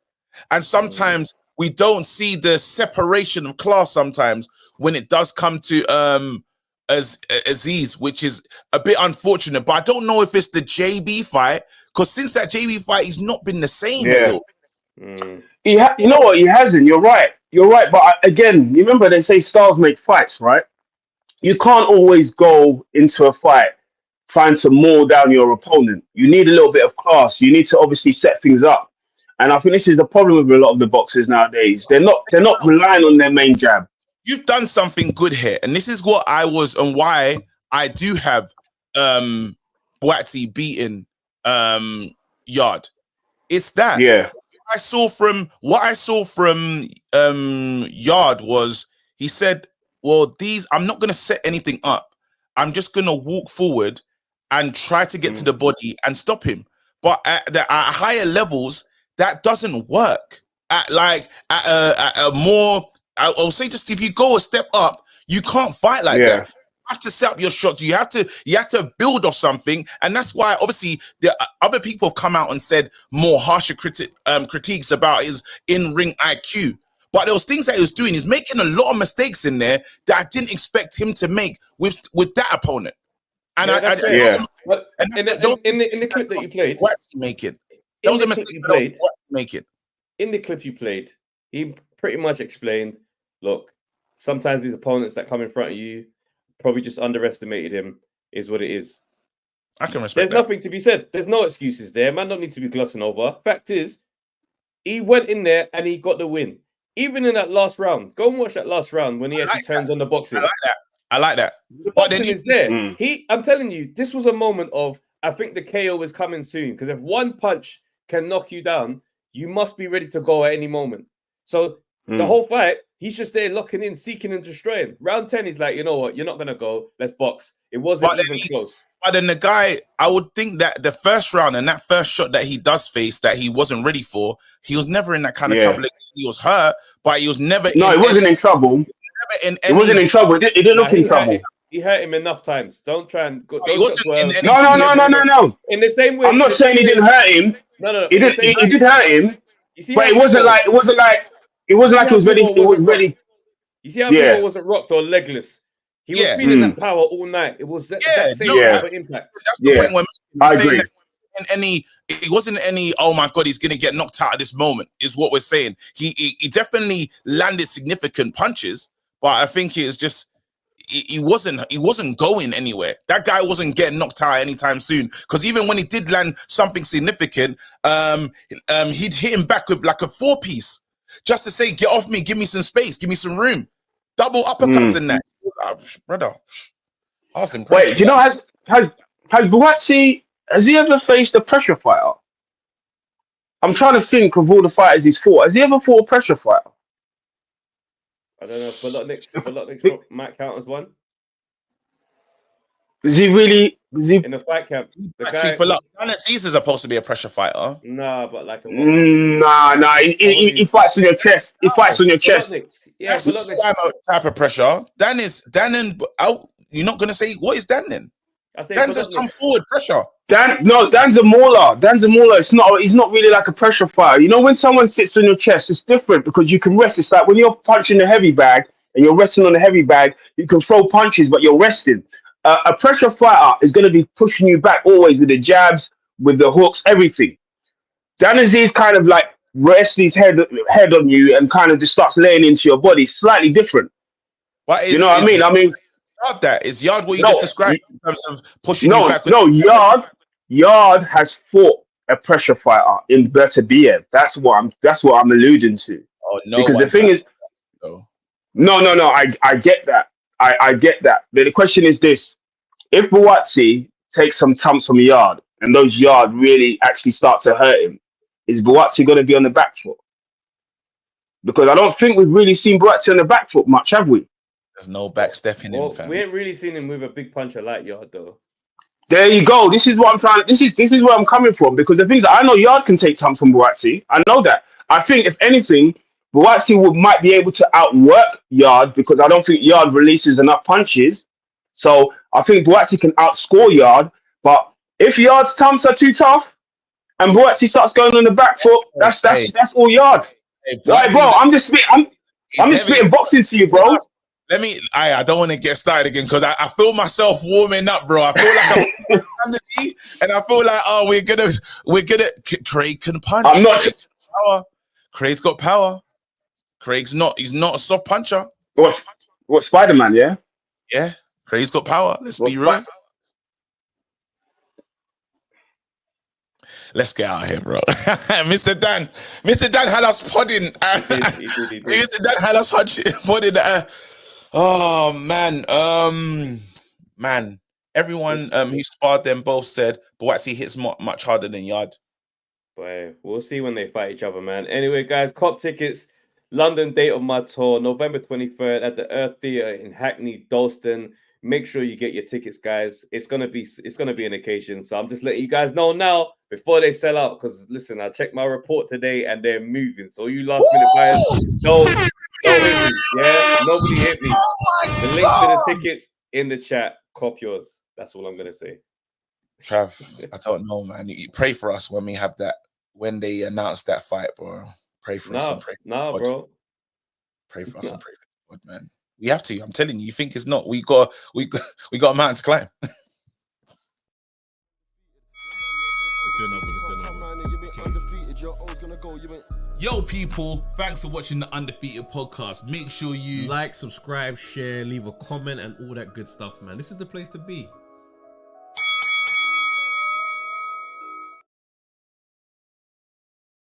And sometimes we don't see the separation of class sometimes when it does come to Aziz, which is a bit unfortunate. But I don't know if it's the JB fight, because since that JB fight, he's not been the same.
Yeah. You know what? He hasn't. You're right. But again, you remember they say styles make fights, right? You can't always go into a fight trying to maul down your opponent. You need a little bit of class. You need to obviously set things up. And I think this is the problem with a lot of the boxers nowadays. They're not relying on their main jab.
You've done something good here, and this is what I was and why I do have Buatsi beating Yarde. It's that what I saw from Yarde was he said, well, I'm not going to set anything up. I'm just going to walk forward and try to get to the body and stop him. But at higher levels, that doesn't work. I'll say just if you go a step up, you can't fight like that. You have to set up your shots. You have to build off something, and that's why obviously the other people have come out and said more harsher critiques about his in-ring IQ. But there was things that he was doing. He's making a lot of mistakes in there that I didn't expect him to make with that opponent. And in
the clip that you played,
Buatsi making those are mistakes Buatsi making.
In the clip you played, he pretty much explained, look, sometimes these opponents that come in front of you probably just underestimated him, is what it is.
I can respect
There's nothing to be said. There's no excuses there. Man don't need to be glossing over. Fact is, he went in there and he got the win. Even in that last round. Go and watch that last round when he actually turns on the boxing.
I like that.
The boxing is there. I'm telling you, this was a moment of, I think the KO is coming soon. Because if one punch can knock you down, you must be ready to go at any moment. So the whole fight, he's just there locking in, seeking and destroying. Round 10, he's like, you know what? You're not going to go. Let's box. It wasn't even close.
But then the guy, I would think that the first round and that first shot that he does face that he wasn't ready for, he was never in that kind of trouble. He was hurt, but he was never.
No, he wasn't in trouble. He wasn't in trouble. He didn't look in trouble.
He hurt him enough times. Don't try and go.
He wasn't
No.
In the same way,
I'm not saying he didn't hurt him.
No.
He did hurt him.
You see,
but it wasn't like he was ready. He was ready.
You see how people wasn't rocked or legless. He was feeling that power all night. It was that same type of impact.
That's the point when
I agree.
It wasn't any, oh my God, he's going to get knocked out at this moment, is what we're saying. He definitely landed significant punches, but I think it was just, he wasn't going anywhere. That guy wasn't getting knocked out anytime soon, because even when he did land something significant, he'd hit him back with like a 4-piece just to say, get off me, give me some space, give me some room. Double uppercuts in that. Brother, awesome.
Wait, do you know, has Buatsi, has he ever faced a pressure fighter? I'm trying to think of all the fighters he's fought. Has he ever fought a pressure fighter?
I don't know. But next might count as one.
Is he really? Is he?
In the fight camp, the
Backs
guy.
people up. Dan Aziz is supposed to be a pressure fighter.
Nah, but like a lot.
Nah. He fights on your chest. He fights on your chest.
Yeah,
That's Samo type of pressure. Dan and out. You're not gonna say what is Dan then? Dan's just come forward pressure.
Dan's a mauler. He's not really like a pressure fighter. You know, when someone sits on your chest, it's different because you can rest. It's like when you're punching a heavy bag and you're resting on a heavy bag, you can throw punches, but you're resting. A pressure fighter is going to be pushing you back always with the jabs, with the hooks, everything. Dan Aziz kind of like rests his head on you and kind of just starts laying into your body. Slightly different.
But
you know what I mean?
Yard that is Yard what you just described in terms of pushing you back.
Yard has fought a pressure fighter in Better BM. That's what I'm alluding to.
Oh no!
Because the thing is, no. I get that. I get that. But the question is this: if Buatsi takes some thumps from Yard and those Yard really actually start to hurt him, is Buatsi going to be on the back foot? Because I don't think we've really seen Buatsi on the back foot much, have we?
There's no back stepping him, fam.
We ain't really seen him with a big puncher like Yard, though.
There you go. This is what I'm trying. This is where I'm coming from, because the things that I know, Yard can take time from Buatsi. I know that. I think if anything, Buatsi might be able to outwork Yard, because I don't think Yard releases enough punches. So I think Buatsi can outscore Yard. But if Yard's thumps are too tough and Buatsi starts going on the back foot, that's all Yard. Right, bro. I'm just spitting boxing to you, bro.
I don't want to get started again because I feel myself warming up, bro. I feel like I'm under the, and I feel like we're gonna. Craig can punch.
I'm not.
Craig's got power. He's not a soft puncher.
What Spider-Man? Yeah.
Yeah, Craig's got power. Let's be real. Let's get out of here, bro. Mr. Dan had us podding. Mr. Dan had us podding. Oh man. Everyone who sparred them both said Buatsi hits much harder than Yard.
Boy, we'll see when they fight each other, man. Anyway, guys, cop tickets. London date of my tour, November 23rd at the Earth Theatre in Hackney, Dalston. Make sure you get your tickets, guys. It's gonna be an occasion. So I'm just letting you guys know now before they sell out. Because listen, I checked my report today and they're moving. So you last minute buyers, don't hit me. Yeah, nobody hit me. The link to the tickets in the chat. Cop yours. That's all I'm gonna say.
Trav, I don't know, man. You pray for us when we have that. When they announce that fight, bro. Pray for us and pray for us.
Bro.
Pray for us and pray for God, man. We have to. I'm telling you. You think it's not? We got a mountain to climb. Let's do another. Yo, people! Thanks for watching the Undefeated podcast. Make sure you
like, subscribe, share, leave a comment, and all that good stuff, man. This is the place to be.